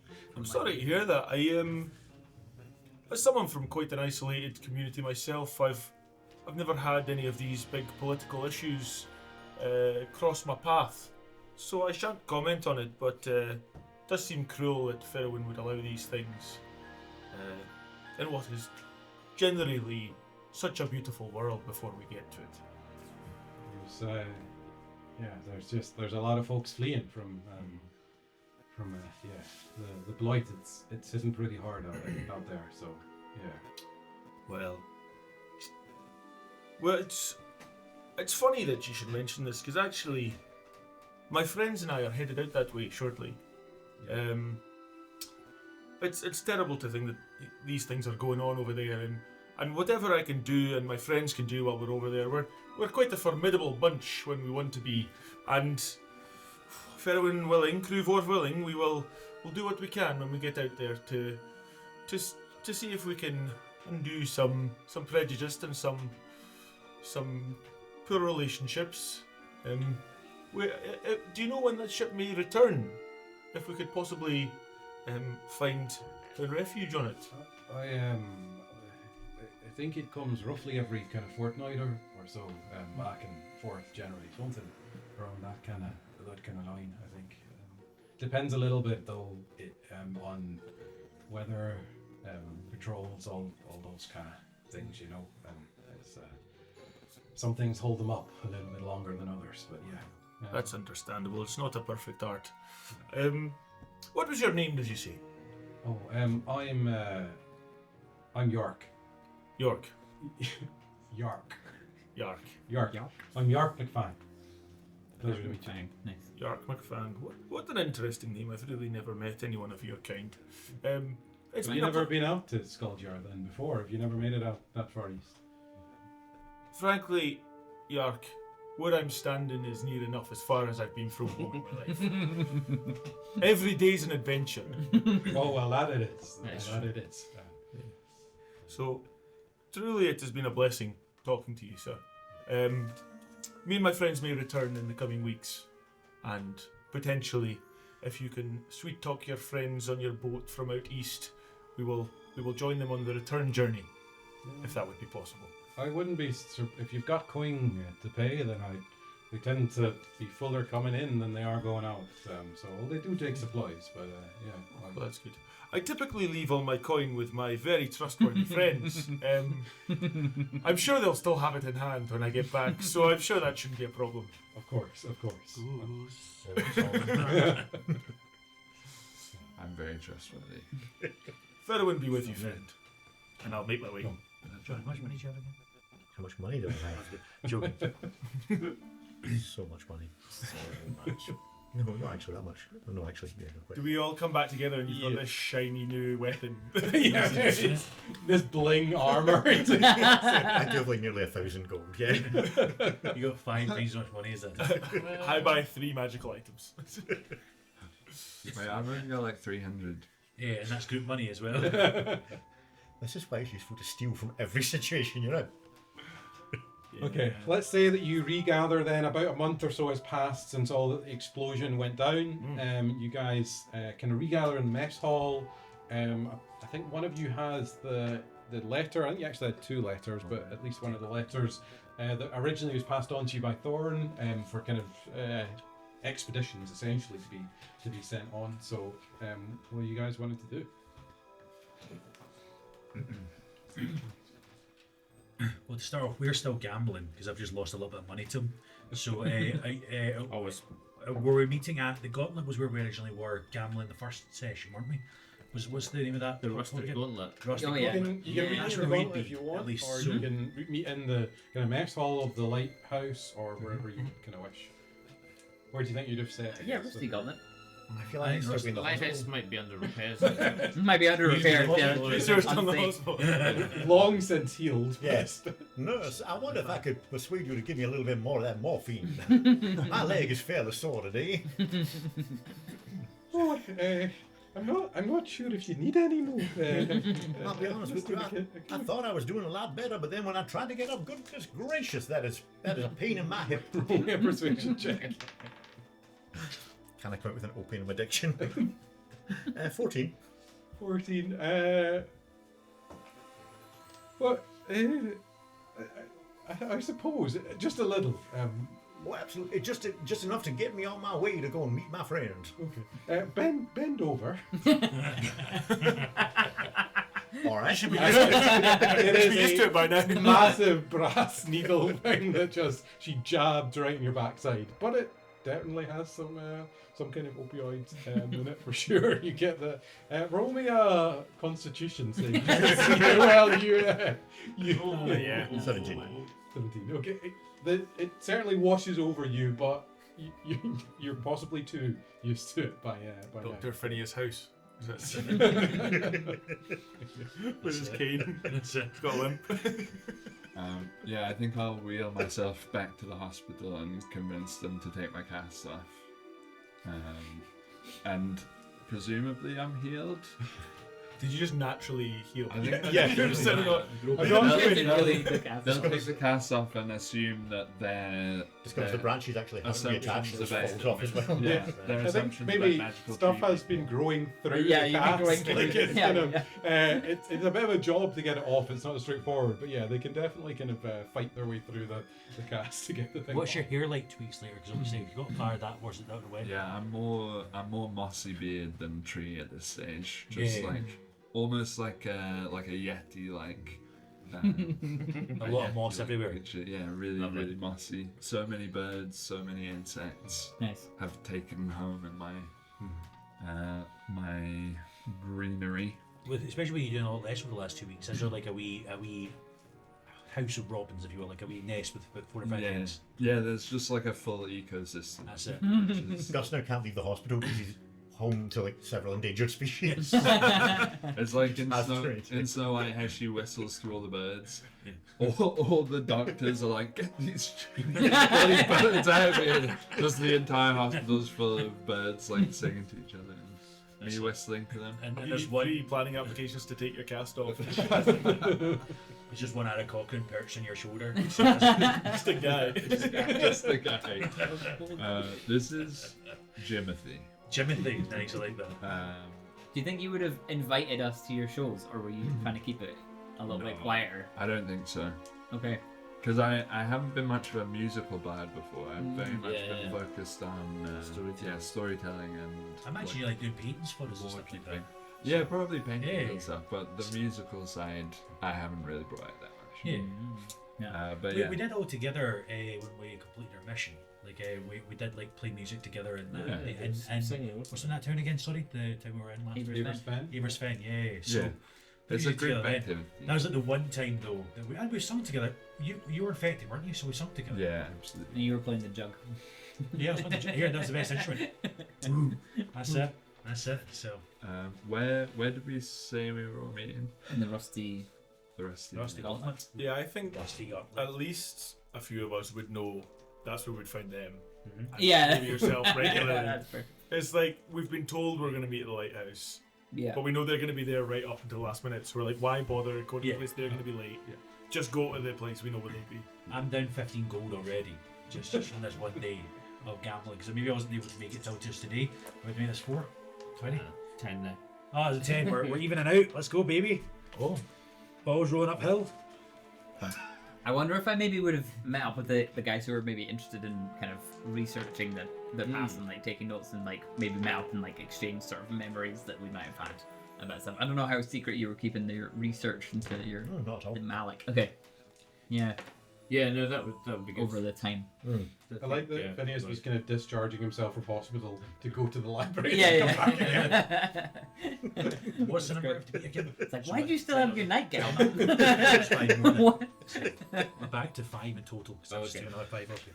sorry to hear that. As someone from quite an isolated community myself, I've never had any of these big political issues cross my path, so I shan't comment on it. But it does seem cruel that Ferrowin would allow these things in what is generally such a beautiful world before we get to it. There's a lot of folks fleeing from the blight. It's isn't really hard out there. So yeah. Well, it's funny that you should mention this, because actually, my friends and I are headed out that way shortly. It's terrible to think that these things are going on over there, and whatever I can do and my friends can do while we're over there, we're quite a formidable bunch when we want to be, and Ferwin willing, Cruvor willing, we'll do what we can when we get out there to see if we can undo some prejudice and some poor relationships. Do you know when that ship may return? If we could possibly find a refuge on it. I think it comes roughly every kind of fortnight or so, back and forth generally, something around that kind of line. I think depends a little bit though on weather, patrols, all those kind of things, you know. Some things hold them up a little bit longer than others, but yeah. That's understandable. It's not a perfect art. What was your name, did you say? Oh, I'm York. York. York. York. York. I'm York McFang. Pleasure to meet you. Nice. York McFang. What an interesting name. I've really never met anyone of your kind. It's Have you never been out to Skuldjar then before? Have you never made it out that far east? Frankly, York, where I'm standing is near enough as far as I've been from home in my life. Every day's an adventure. Oh, well, that it is. That's That it is. So, truly it has been a blessing talking to you, sir. Me and my friends may return in the coming weeks, and potentially, if you can sweet talk your friends on your boat from out east, we will join them on the return journey, if that would be possible. I wouldn't be if you've got coin to pay, then they tend to be fuller coming in than they are going out. So they do take supplies, but yeah. Well, that's good. I typically leave all my coin with my very trustworthy friends. I'm sure they'll still have it in hand when I get back, so I'm sure that shouldn't be a problem. Of course. I'm very trustworthy. Ferrowin be with you, friend. And I'll make my way. John, how much money do you have again? How much money do I have? Joking. So much money. So much. No, not actually that much. No, actually, yeah, not quite. Do we all come back together and you've got this shiny new weapon? Yeah, this bling armor. I do have like nearly 1,000 gold, yeah. You got 5 times as much money as that. I buy 3 magical items. Wait, I've only got like 300. Yeah, and that's group money as well. This is why it's useful to steal from every situation you're in. Okay, let's say that you regather then. About a month or so has passed since all the explosion went down. You guys kind of regather in the mess hall. I think one of you has the letter. I think you actually had 2 letters, but at least one of the letters that originally was passed on to you by Thorn for kind of expeditions, essentially, to be sent on. So, what do you guys wanted to do? Well, to start off, we're still gambling because I've just lost a little bit of money to him. So, Always. were we meeting at the Gauntlet? Was where we originally were gambling the first session, weren't we? What's the name of that? The Rusted Gauntlet. Rusted Oh, You yeah. Gauntlet. can meet That's in the where we'd Gauntlet if be, you want, at least. or you can meet in the kind of mess hall of the lighthouse, or wherever you kind of wish. Where do you think you'd have set it? Yeah, Rusty Gauntlet. I feel like it's I stuck in The the lighthouse hospital. might be under repairs. Might be under repair. So it's on the Unsafe. hospital. Long since healed. Yes. Nurse, I wonder if I could persuade you to give me a little bit more of that morphine. My leg is fairly sore today. Oh, I'm not sure if you need any more. I'll be honest with you, I thought I was doing a lot better, but then when I tried to get up, goodness gracious, that is a pain in my hip. Roll me a persuasion check. Can I come up with an opium addiction? 14. 14. Well, I suppose just a little. Oh, absolutely. Just enough to get me on my way to go and meet my friend. Okay. Bend over. All right. It is We're used to it by now. massive brass needle thing that just she jabbed right in your backside, but it definitely has some kind of opioids in it for sure. You get the roll me a Constitution save. Well, you Yeah. 17. 17. Okay, it certainly washes over you, but you're possibly too used to it by Dr. Phineas House. Is it? now. With his cane. He's got a limp. Yeah, I think I'll wheel myself back to the hospital and convince them to take my cast off. And presumably I'm healed. Did you just naturally heal? I think Yeah, that's you're just sitting on. Really quick They'll answer. take the cast off and assume that their Just because the branches actually have to be attached, assumptions it about falls off as well. yeah, their I think assumptions maybe about magical stuff has treatment. been growing through Yeah, the you've been cast. growing through Like it. it's Yeah, kind of, yeah. it's a bit of a job to get it off. It's not as straightforward, but yeah, they can definitely kind of fight their way through the cast to get the thing. What's off. your hair like 2 weeks later? Because obviously if you got fired that wasn't out of the way. Yeah, I'm more mossy beard than tree at this stage. Just Yeah. like almost like a yeti, like A lot of moss everywhere. Yeah, really, Lovely. really mossy. So many birds, so many insects Nice. have taken home in my greenery. Especially when you're doing a lot less over the last 2 weeks. Is there like a wee house of robins, if you will, like a wee nest with about 4 or 5 Yeah, eggs? yeah. There's just like a full ecosystem. That's it. which is- Gus now can't leave the hospital because he's home to like several endangered species. It's like in That's Snow, strange. in Snow White how she whistles through all the birds. All the doctors are like, get these bloody birds out here. Just the entire hospital's full of birds like singing to each other and me whistling to them. And You there's need one, 3 planning applications to take your cast off. it's just one Aaron Cochrane perched on your shoulder. Just a guy. Just the guy. This is Jimothy. Jimothy, nice, I like that. Do you think you would have invited us to your shows, or were you trying to keep it a little bit No. quieter? I don't think so. Okay. Because I haven't been much of a musical bard before. I've very much been yeah. focused on storytelling and I'm actually like doing paintings for us and lore stuff like keeping. that. Yeah, probably painting Yeah. and stuff, but the musical side I haven't really brought out that much. Yeah. But We, yeah, we did all together when we completed our mission. Like we did like play music together and Singing. what's in that town again? Sorry, the town we were in last week. Abersfen? Abersfen, yeah. So Yeah. it's a music group together, activity. that was like the one time though that we sung together. You were infected, weren't you? So we sung together. Yeah, absolutely. And you were playing the jug. Yeah, I was playing the yeah, that was the best instrument. Ooh, that's it. That's it. So Where did we say we were all meeting? In the rusty. The rest of Rusty Gauntlet. Yeah, I think Rusty Gauntlet. at least a few of us would know that's where we'd find them. And Yeah. maybe yourself regularly. That's fair. It's like we've been told we're going to meet at the lighthouse, Yeah. but we know they're going to be there right up until the last minute. So we're like, why bother going to Yeah. the place they're going to be late? Yeah. Just go to the place we know where they'll be. I'm down 15 gold already, just on this one day of gambling. Because maybe I wasn't able to make it till just today. We've made this 4, 20. 10 now. Oh, it's a 10. We're evening out. Let's go, baby. Oh, balls rolling uphill. I wonder if I maybe would have met up with the guys who were maybe interested in kind of researching the past and like taking notes and like maybe met up and like exchange sort of memories that we might have had about stuff. I don't know how secret you were keeping your research into your No, not at all. in Malik. Okay. Yeah. Yeah, no, that would be good. Over the time. I like that Yeah, Phineas was right. kind of discharging himself from hospital to go to the library Yeah, and come back again. What's the number of to be again? It's like, why do you still have your nightgown? That's fine, won't it? What? We're back to 5 in total. So I'm just Okay. doing another 5. Okay.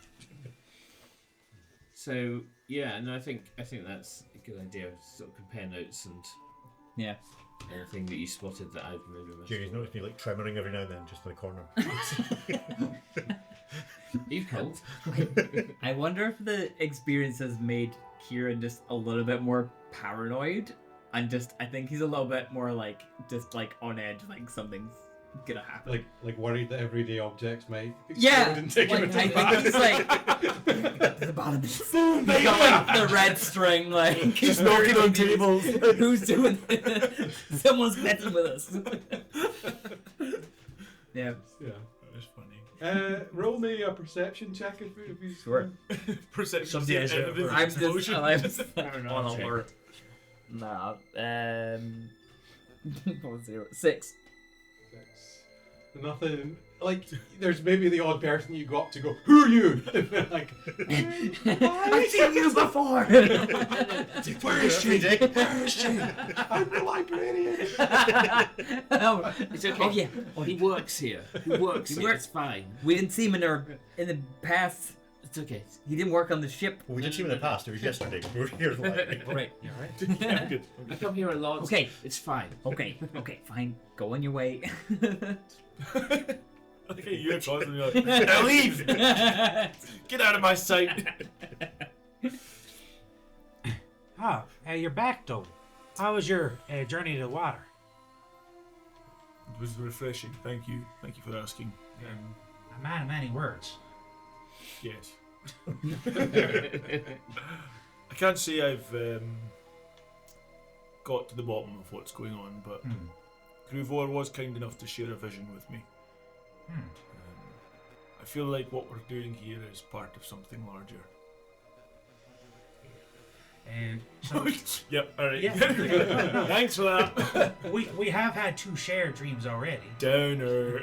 So yeah, no, I think that's a good idea. Sort of compare notes and Yeah. anything that you spotted that I've maybe missed. Jimmy's noticed me like tremoring every now and then, just in the corner. You've cold. I wonder if the experience has made Kieran just a little bit more paranoid, and just I think he's a little bit more like just like on edge, like something's gonna happen. Like worried that everyday objects might explode Yeah, and take him like, into I the think bath. he's like at the bottom. He's got like the red string, like Just knocking on tables. Who's doing this? Someone's messing with us. Yeah. Yeah. That was funny. Roll me a perception check if you Sure. Perception. Somebody has end a- of the I'm just explosion. on alert. Nah. 6. Nothing. Like, there's maybe the odd person you go up to go, who are you? like, I've seen you before. Where is she, Dick? where is she? I'm the librarian. Oh, It's okay. oh yeah. Oh, He works here. He works He here. works- It's fine. we didn't see him in the past. It's okay. He didn't work on the ship. Well, we did see him in the past. It was yesterday. We were here library. Right. You alright? Yeah, I'm good. I come here a lot. Okay. It's fine. Okay. Fine. Go on your way. Okay, you're constantly like, now leave! Get out of my sight! You're back though. How was your journey to the water? It was refreshing. Thank you. Thank you for asking. A man of many words. Yes. I can't say I've got to the bottom of what's going on, but Gruvor was kind enough to share a vision with me. I feel like what we're doing here is part of something larger. So Yep, alright. Yeah. Thanks for that. we have had 2 shared dreams already. Downer.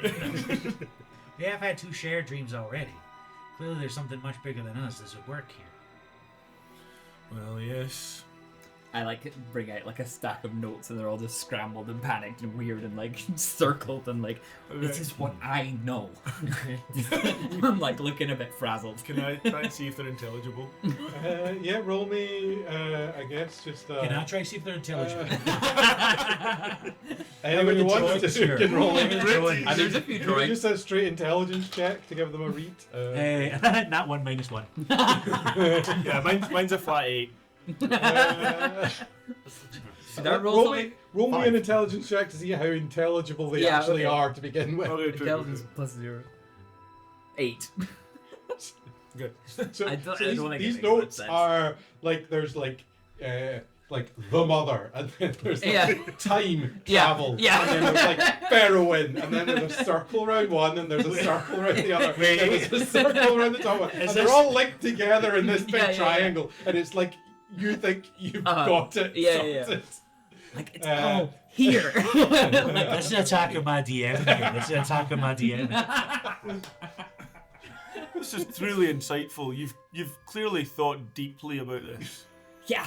We have had 2 shared dreams already. Clearly, there's something much bigger than us that's at work here. Well, yes. I like bring out like a stack of notes and they're all just scrambled and panicked and weird and like circled and like this is what I know. I'm like looking a bit frazzled. Can I try and see if they're intelligible? Yeah, roll me, I guess, just... Can I try to see if they're intelligent? anyone who wants to Sure. can roll Have me. a droid. And there's a few drawings. Just a straight intelligence check to give them a read. Not 1 minus 1. Yeah, mine's a flat 8. Should I roll something? roll me an intelligence check to see how intelligible they Yeah, actually okay. are to begin with. Okay, true. Intelligence plus 0. 8. Good. So, I don't these, think it these makes much notes sense. are like there's like the mother, and then there's like Yeah. time Yeah, travel, yeah. and then there's like heroin, and then there's a circle around one, and there's a circle around the other, and there's a circle around the top one, and they're all linked together in this big Yeah, yeah, yeah. triangle, and it's like you think you've got it. Yeah, yeah. sorted. Like it's Uh, all here. That's an attack on my DM here. That's an attack on my DM. This is truly insightful. You've clearly thought deeply about this. Yeah.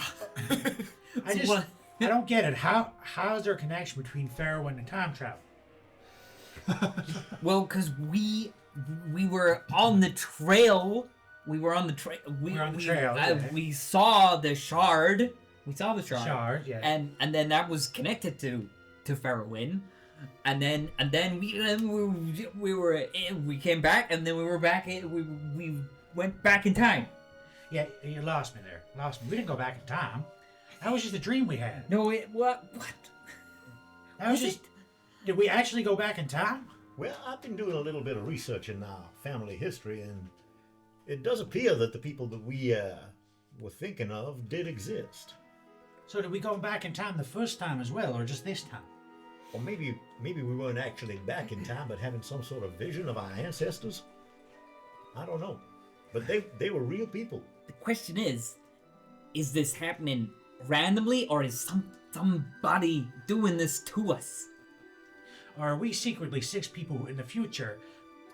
I don't get it. How is there a connection between Fairwind and time travel? Well, because we were on the trail. We were on the trail. We were on the trail, yeah. We saw the shard. We saw the shard. Shard, yeah. And then that was connected to Fairwind. And then we came back, and then we were back. We went back in time. Yeah, you lost me there. Lost me. We didn't go back in time. That was just a dream we had. No, what? That was just. Did we actually go back in time? Well, I've been doing a little bit of research in our family history, and it does appear that the people that we were thinking of did exist. So did we go back in time the first time as well, or just this time? Or maybe we weren't actually back in time, but having some sort of vision of our ancestors. I don't know. But they were real people. The question is this happening randomly, or is somebody doing this to us? Or are we secretly 6 people in the future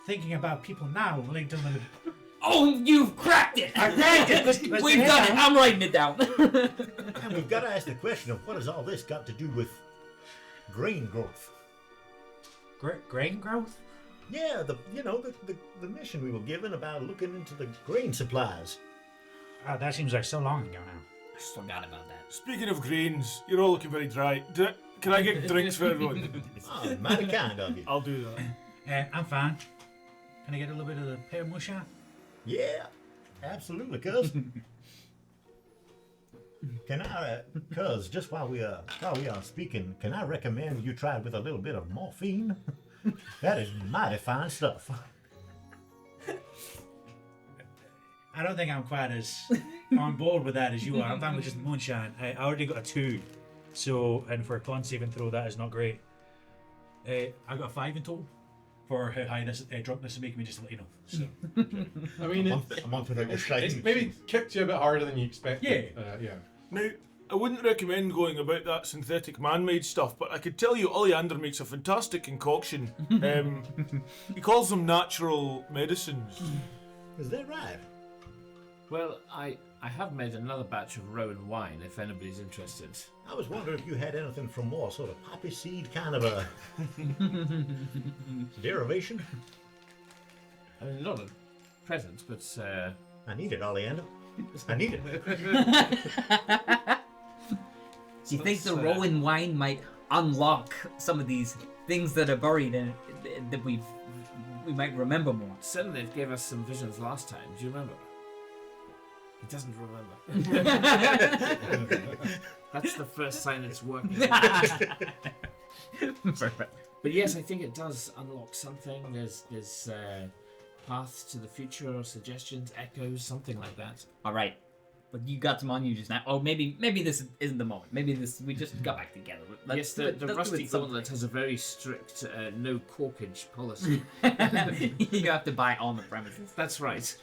thinking about people now linked to the... Oh, you've cracked it! I cracked it! We've done it! I'm writing it down. And we've got to ask the question of what has all this got to do with grain growth? Grain growth? Yeah, the mission we were given about looking into the grain supplies. Oh, that seems like so long ago now. I just forgot about that. Speaking of grains, you're all looking very dry. Can I get drinks for everyone? Oh, mighty kind of you. I'll do that. I'm fine. Can I get a little bit of the pear musha? Yeah, absolutely, cuz. Can I, cuz, just while we are speaking, can I recommend you try it with a little bit of morphine? That is mighty fine stuff. I don't think I'm quite as on board with that as you are. I'm fine with just moonshine. I already got a 2. So, and for a con saving throw, that is not great. I got a 5 in total for how high this drunkenness is making me, just to let you know. So, I mean, A month without your shine. it's maybe kicked you a bit harder than you expected. Yeah. Yeah. Now, I wouldn't recommend going about that synthetic man-made stuff, but I could tell you Oleander makes a fantastic concoction. He calls them natural medicines. Is that right? Well, I have made another batch of Rowan wine if anybody's interested. I was wondering if you had anything from more sort of poppy seed kind of a derivation. I mean, not a present, but I need it, Oleander. I need it. Do you think the Let's, Rowan wine might unlock some of these things that are buried in that we might remember more? certainly it gave us some visions last time. Do you remember? He doesn't remember. That's the first sign it's working. But yes, I think it does unlock something. There's paths to the future, or suggestions, echoes, something like that. All right, but you got some on you just now. Oh, maybe this isn't the moment. Maybe we just got back together. Yes, the let's do Rusty it some- Gauntlet has a very strict no corkage policy. You have to buy on the premises. That's right.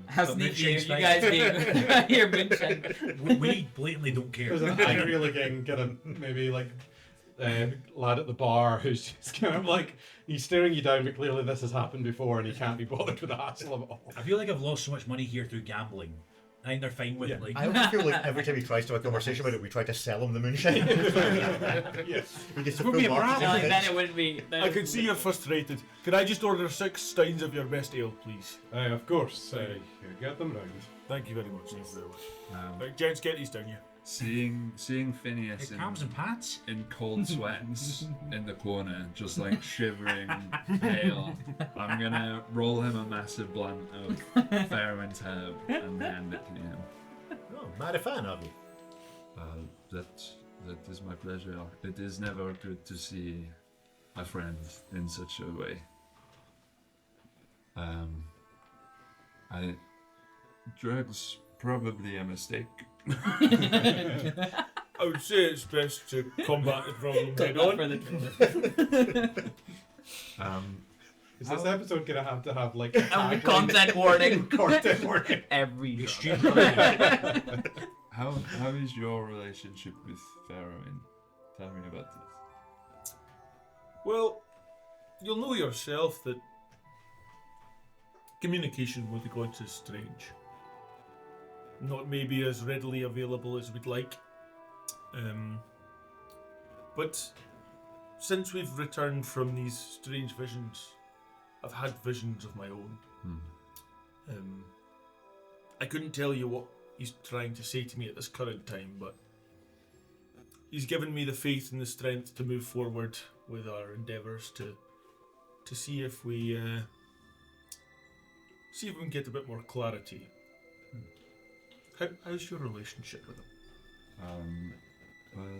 How But sneaky Moonshine's you fine. guys being here, Moonshine. we blatantly don't care. There's an angry looking kind of maybe like lad at the bar who's just kind of like, he's staring you down, but clearly this has happened before and he can't be bothered with the hassle of it all. I feel like I've lost so much money here through gambling. I think they're fine with it. Like, I always feel like every time he tries to have a conversation about it, we try to sell him the moonshine. Yeah. He gets a Would full be a market problem. No, pitch. then it wouldn't be. I can see you're frustrated. Can I just order 6 steins of your best ale, please? Of course. You get them round. Thank you very much. Thank you very much. Right, gents, get these down here. Seeing Phineas it comes in pants. in cold sweats in the corner, just like shivering, pale, I'm gonna roll him a massive blunt of Fairwind's herb and hand it to him. Oh, mighty fine of you. That is my pleasure. It is never good to see a friend in such a way. Drugs probably a mistake. I would say it's best to combat the problem head on. Is this episode gonna have to have like A content warning. content warning? Every How is your relationship with Fairwind? Tell me about this. Well, you'll know yourself that communication with the gods is strange. Not maybe as readily available as we'd like. But since we've returned from these strange visions, I've had visions of my own. I couldn't tell you what he's trying to say to me at this current time, but he's given me the faith and the strength to move forward with our endeavours to see if we can get a bit more clarity. How's your relationship with him? Well,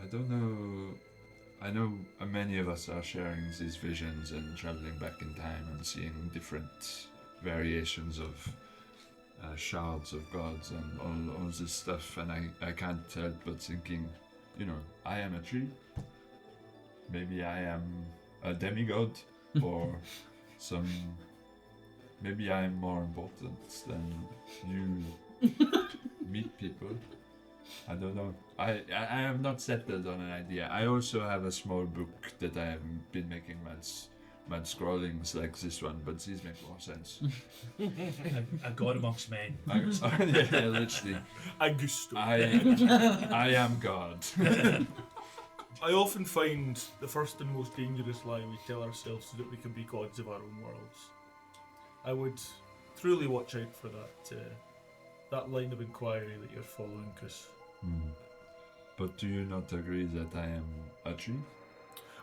I don't know. I know many of us are sharing these visions and traveling back in time and seeing different variations of shards of gods and all this stuff, and I can't help but thinking, I am a tree. maybe I am a demigod or some. Maybe I am more important than you meet people. I don't know. I have not settled on an idea. I also have a small book that I have been making mad scrollings like this one, but these make more sense. A god amongst men. Yeah, literally. Augusto. I am God. I often find the first and most dangerous lie we tell ourselves is that we can be gods of our own worlds. I would truly watch out for that line of inquiry that you're following, Chris. But do you not agree that I am a tree?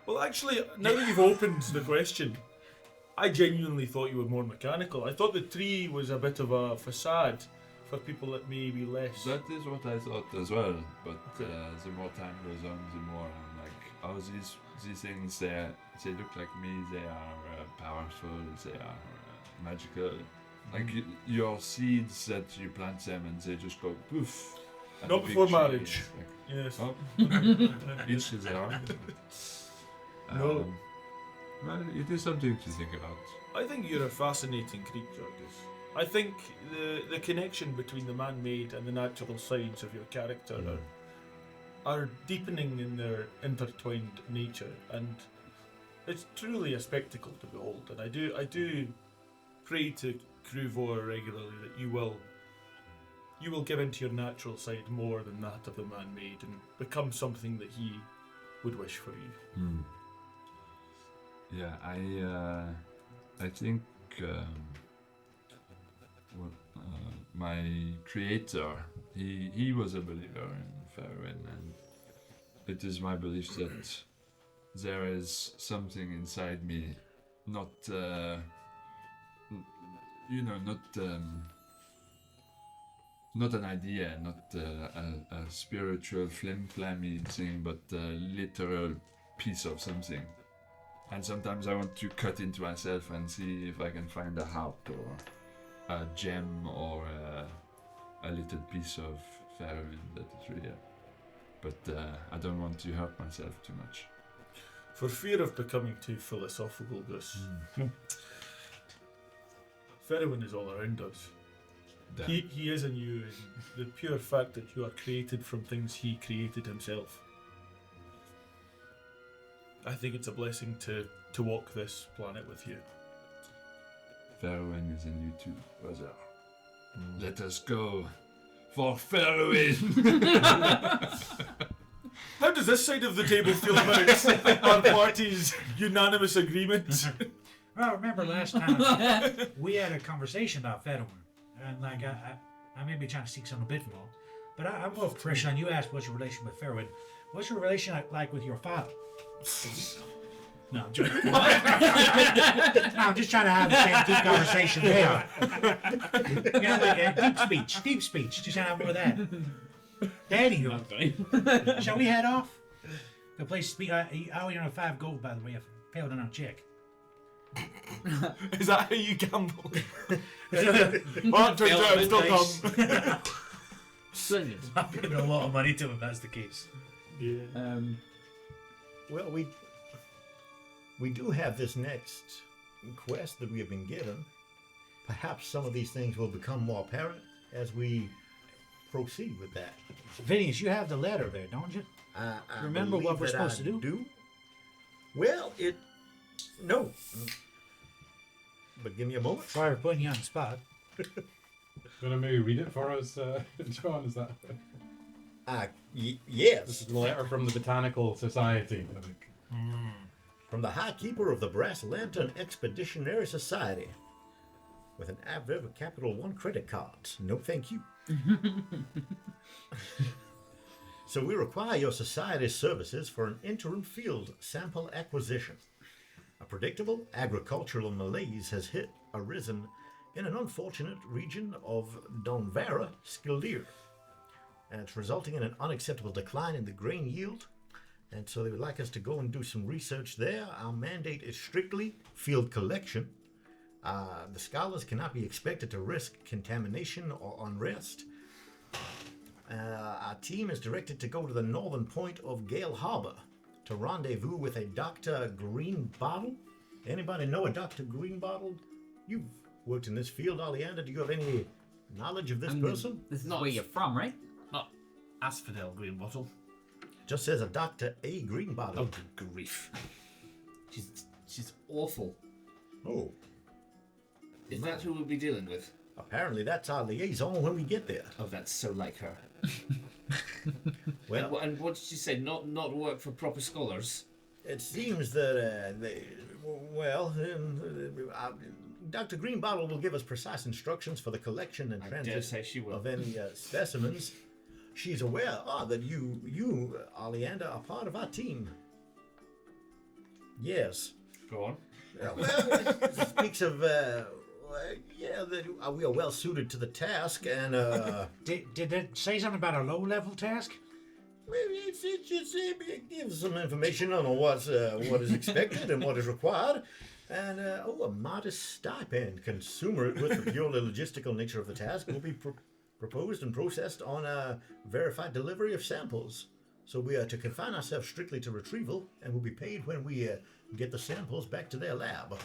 Well, actually, now that you've opened the question, I genuinely thought you were more mechanical. I thought the tree was a bit of a facade for people that may be less. That is what I thought as well, but the more time goes on, the more I'm like, oh, these things, they look like me, they are powerful, they are magical. Like your seeds that you plant them and they just go poof. And Not a big before tree marriage. is like, Yes. oh, each to their own. No. Well, it is something to think about. I think you're a fascinating creature, Gus. I think the connection between the man-made and the natural sides of your character are deepening in their intertwined nature, and it's truly a spectacle to behold. And I do pray to Cruvor regularly that you will give into your natural side more than that of the man-made and become something that he would wish for you. Yeah, I think my creator, he was a believer in Faerun, and it is my belief that there is something inside me, not not an idea, not a spiritual flim-flammy thing, but a literal piece of something. And sometimes I want to cut into myself and see if I can find a harp or a gem or a little piece of Faerun that is real. But I don't want to hurt myself too much. For fear of becoming too philosophical, Gus, Faerun is all around us. He is in you, and the pure fact that you are created from things he created himself. I think it's a blessing to walk this planet with you. Faerun is in you too, brother. Let us go for Faerun! How does this side of the table feel about our party's unanimous agreement? Well, remember last time we had a conversation about Faerun, and like I may be trying to seek something a bit more, but I'm more pressure on you. Asked what's your relation with Faerun? What's your relation like with your father? No, I'm joking. No, I'm just trying to have the same deep conversation there. You know, like deep speech. Just trying to have more of that. Daddy, shall we head off? The place to speak. I owe you 5 gold, by the way. I failed on our check. Is that how you gamble? Well, it turns out it's still dumb. I'm giving a lot of money to him if that's the case. Yeah. Well, we do have this next quest that we have been given. Perhaps some of these things will become more apparent as we proceed with that. Phineas, you have the letter there, don't you? I Remember what believe we're that supposed I to do? Well, no. But give me a moment. Sorry for putting you on the spot. Going to maybe read it for us, John? Is that? Yes. This is the letter from the Botanical Society, I think. From the High Keeper of the Brass Lantern Expeditionary Society. With an adverb of capital 1 credit cards. No thank you. So we require your society's services for an interim field sample acquisition. A predictable agricultural malaise has arisen in an unfortunate region of Donvera, Skildir. And it's resulting in an unacceptable decline in the grain yield. And so they would like us to go and do some research there. Our mandate is strictly field collection. The scholars cannot be expected to risk contamination or unrest. Our team is directed to go to the northern point of Gale Harbor to rendezvous with a Dr. Greenbottle. Anybody know a Dr. Greenbottle? You've worked in this field, Oleander. Do you have any knowledge of this person? This is Not- where you're from, right? Not Asphodel Greenbottle. Just says a Dr. A. Greenbottle. Oh, good grief. She's awful. Oh, Is that who we'll be dealing with? apparently that's our liaison when we get there. Oh, that's so like her. Well, And what did you say? Not work for proper scholars? it seems that, Dr. Greenbottle will give us precise instructions for the collection and I dare transit say she will. of any specimens. She's aware that you, Oleander, are part of our team. Yes. Go on. Well, it speaks of, that we are well suited to the task, and, Did it say something about a low-level task? well, it gives some information on what is expected and what is required. And, a modest stipend, consummate with the purely logistical nature of the task, will be proposed and processed on a verified delivery of samples. So we are to confine ourselves strictly to retrieval, and will be paid when we get the samples back to their lab.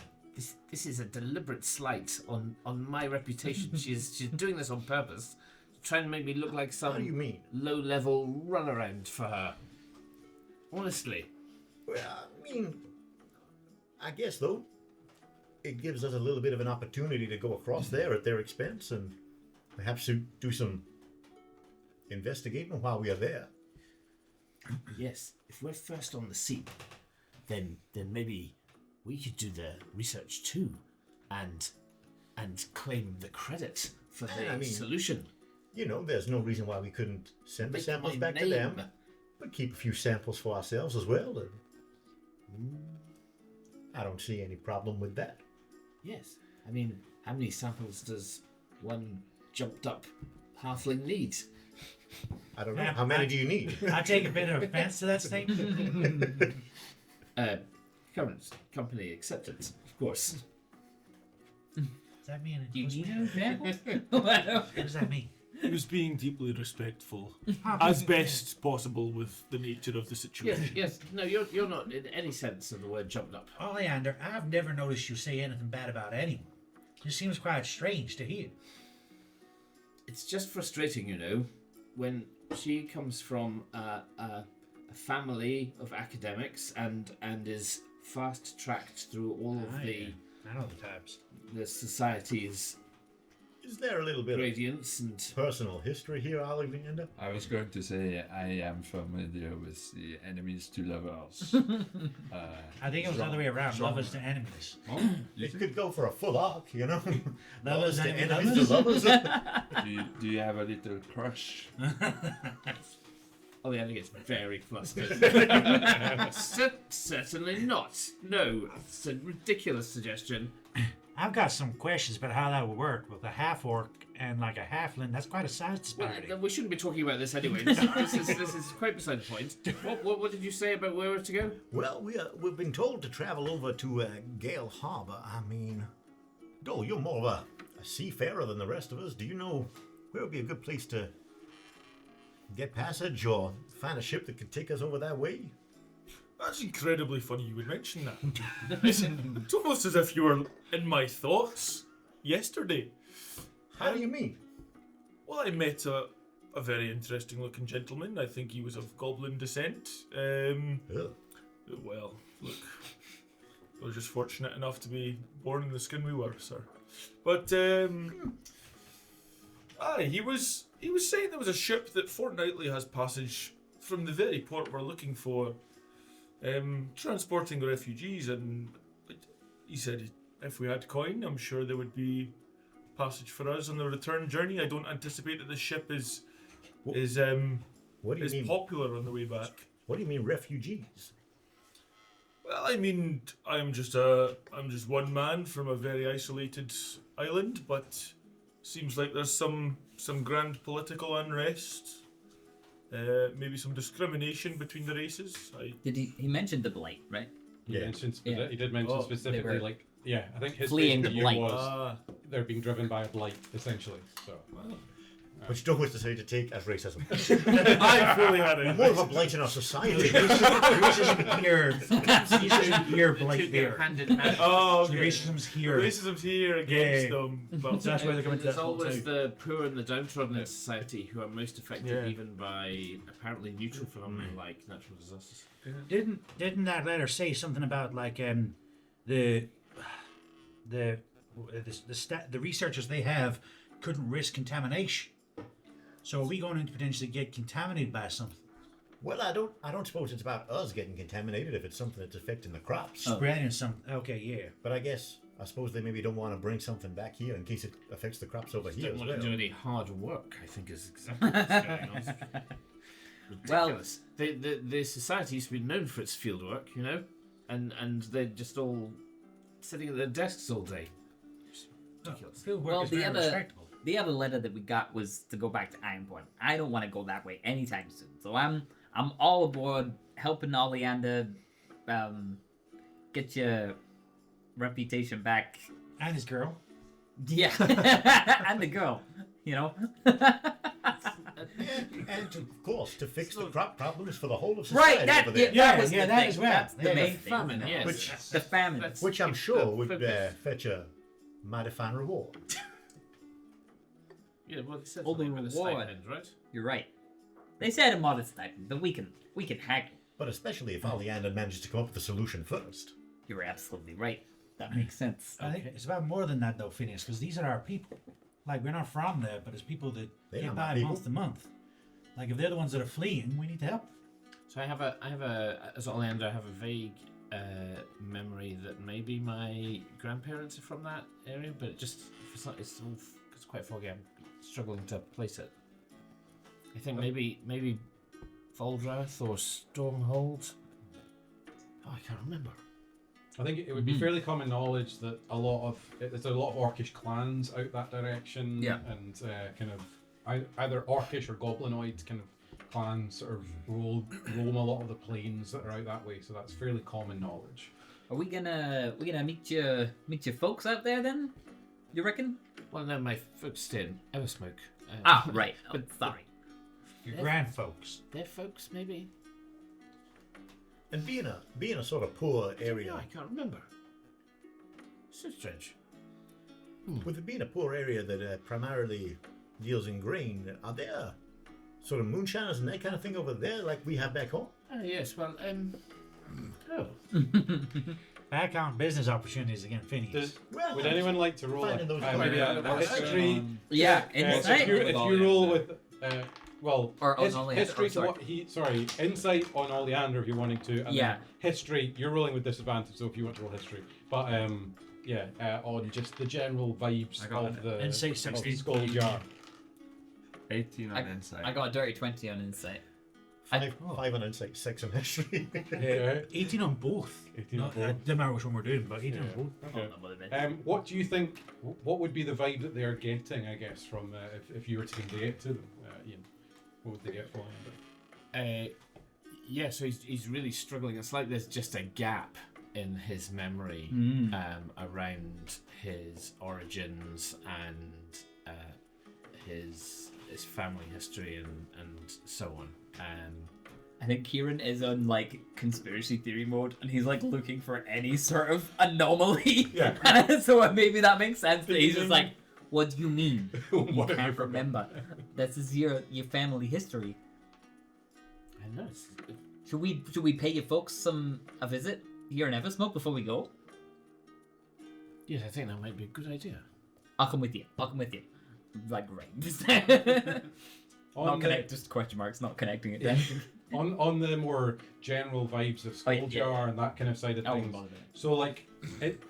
This is a deliberate slight on my reputation. She's doing this on purpose, trying to make me look like How do you some mean? low-level runaround for her. Honestly. Well, I guess, though, it gives us a little bit of an opportunity to go across there at their expense and perhaps to do some investigating while we are there. Yes, if we're first on the scene, then maybe we could do the research too, and claim the credit for the I mean, solution. You know, there's no reason why we couldn't send the Make samples my back to them, name. but keep a few samples for ourselves as well. And I don't see any problem with that. Yes. I mean, how many samples does one jumped up halfling need? I don't know. How many do you need? I take a bit of offense to that statement. Current company acceptance, of course. Does that mean Do you need an example? What does that mean? He was being deeply respectful, How as can you- best possible with the nature of the Yes, situation. yes. No, you're not in any sense of the word jumped up. Oleander, I've never noticed you say anything bad about anyone. It seems quite strange to hear. It's just frustrating, you know, when she comes from a family of academics and is fast tracked through all of the I know the types. society's Is there a little bit gradients and of personal history here, Alexander? I was going to say I am familiar with the enemies to lovers. I think it was the other way around. strong. Lovers to enemies. Oh, you It think? could go for a full arc, you know. Lovers to and enemies to lovers. Do you have a little crush? oh, the other gets very flustered. Certainly not. No, it's a ridiculous suggestion. I've got some questions about how that would work with a half orc and like a halfling. That's quite a size Well, disparity. we shouldn't be talking about this anyway. This is quite beside the point. What did you say about where we're to go? Well, we've been told to travel over to Gale Harbor. I mean, Dole, you're more of a seafarer than the rest of us. Do you know where would be a good place to get passage or find a ship that could take us over that way? That's incredibly funny you would mention that. It's almost as if you were in my thoughts yesterday. How do you mean? Well, I met a very interesting looking gentleman. I think he was of goblin descent. Ugh. Well, look, we were just fortunate enough to be born in the skin we were, sir. But he was saying there was a ship that fortnightly has passage from the very port we're looking for, transporting refugees, and he said if we had coin, I'm sure there would be passage for us on the return journey. I don't anticipate that the ship is What do you mean? popular on the way back. What do you mean refugees? Well, I mean, I'm just one man from a very isolated island, but seems like there's some grand political unrest, maybe some discrimination between the races. He mentioned the blight, right? He mentioned Yeah. he did mention Oh, specifically, they were I think his fleeing basic the view blight. was they're being driven by a blight, essentially. So Well, which Douglas decided to take as racism. I fully had it. More of a blight in our society. Racism here. Racism here, blight Took their there. hand in hand. Oh, So okay. racism's here. Racism's here against Yeah. them. But So that's why they're coming to There's that whole always town. the poor and the downtrodden in society who are most affected Yeah. even by apparently neutral phenomena like natural disasters. Didn't that letter say something about like the researchers they have couldn't risk contamination? So are we going to potentially get contaminated by something? Well, I don't suppose it's about us getting contaminated if it's something that's affecting the crops. Spreading something. Okay, yeah. But I suppose they maybe don't want to bring something back here in case it affects the crops over here Don't as want well. to do any hard work, I think is exactly what's going on. Ridiculous. The society used to be known for its field work, you know? And they're just all sitting at their desks all day. Ridiculous. Field work Well, is the very other- respectable. The other letter that we got was to go back to Ironborn. I don't want to go that way anytime soon. So I'm all aboard helping Oleander get your reputation back. And his girl. Yeah. And the girl, you know. And of course, to fix the crop problems for the whole of society Right, that, over there. that was yeah, the that thing. as well. That's the Yeah, main The thing. famine, yes. Which- The famine. That's- Which I'm keep sure the would focus. fetch a mighty fine reward. Yeah, well, it said Only something about a reward. stipend, right? You're right. They said a modest stipend, but we can haggle. But especially if Oleander manages to come up with a solution first. You're absolutely right. That makes sense. I think it's about more than that though, Phineas, because these are our people. Like we're not from there, but it's people that They're get not my by people. month to month. Like if they're the ones that are fleeing, we need to help. So I have a as Oleander, I have a vague memory that maybe my grandparents are from that area, but it's quite foggy. I'm struggling to place it. I think maybe Voldrath or Stormhold. Oh, I can't remember. I think it would be fairly common knowledge that there's a lot of orcish clans out that direction, Yeah. and kind of either orcish or goblinoid kind of clans sort of roam a lot of the plains that are out that way. So that's fairly common knowledge. Are we gonna meet your folks out there then? You reckon? Well, no, my folks stay in Eversmoke. Right. Oh, But sorry. Your Yeah. grand folks. Their folks, maybe. And being a sort of poor area, Yeah, I can't remember. So strange. with it being a poor area that primarily deals in grain, are there sort of moonshiners and that kind of thing over there like we have back home? Oh yes. Well, oh. Back on business opportunities again, Phineas. Well, Would anyone like to roll finding those maybe places. a history? Yeah. So Insight. if you roll with Or on Oleander, history oh, to sorry. insight on Oleander if you're wanting to, and Yeah. then history you're rolling with disadvantage, so if you want to roll history, but on just the general vibes I got of the Insight of 16. Skull Jar. 18 on insight. I got a dirty 20 on insight. Five on insight, 6 on history. Yeah. 18 on both. 18 on Not, both. It doesn't matter which one we're doing, but 18 Yeah. on both. I don't know what it is. What do you think? What would be the vibe that they are getting? I guess from if you were to convey it to them, Iain, what would they get from it? Yeah, so he's really struggling. It's like there's just a gap in his memory around his origins and his family history and so on. I think Kieran is on like conspiracy theory mode, and he's like looking for any sort of anomaly. Yeah. So maybe that makes sense. That he's just like, "What do you mean? You What have can't you remember? This is your family history. I know. Should we pay your folks a visit here in Eversmoke before we go? Yes, I think that might be a good idea. I'll come with you. Like right. On Not the- connect. Just question marks. Not connecting it. Then. on the more general vibes of Skull yeah. Jar and that kind of side of I won't things. bother with it. So like it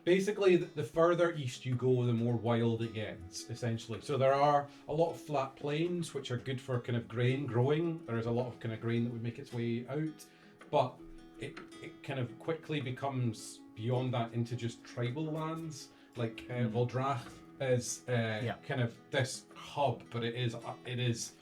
basically the further east you go, the more wild it gets, essentially. So there are a lot of flat plains which are good for kind of grain growing. There is a lot of kind of grain that would make its way out, but it kind of quickly becomes beyond that into just tribal lands. Like Voldrath is kind of this hub, but it is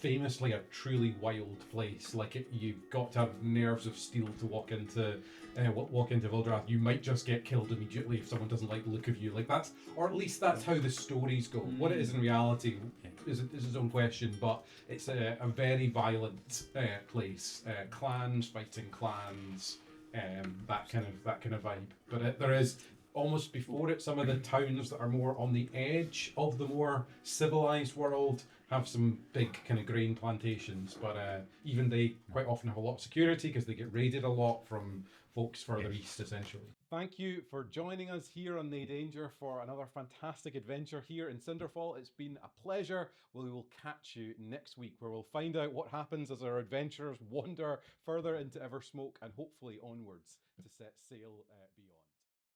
famously a truly wild place. Like you've got to have nerves of steel to walk into Vildrath. You might just get killed immediately if someone doesn't like the look of you. Like that's, or at least that's how the stories go. What it is in reality is its own question, but it's a very violent place. Clans fighting clans, that kind of vibe. But there is, almost before it, some of the towns that are more on the edge of the more civilized world have some big kind of grain plantations, but even they quite often have a lot of security because they get raided a lot from folks further east, essentially. Thank you for joining us here on No Danger for another fantastic adventure here in Cinderfall. It's been a pleasure. We will catch you next week, where we'll find out what happens as our adventurers wander further into Eversmoke and hopefully onwards to set sail beyond.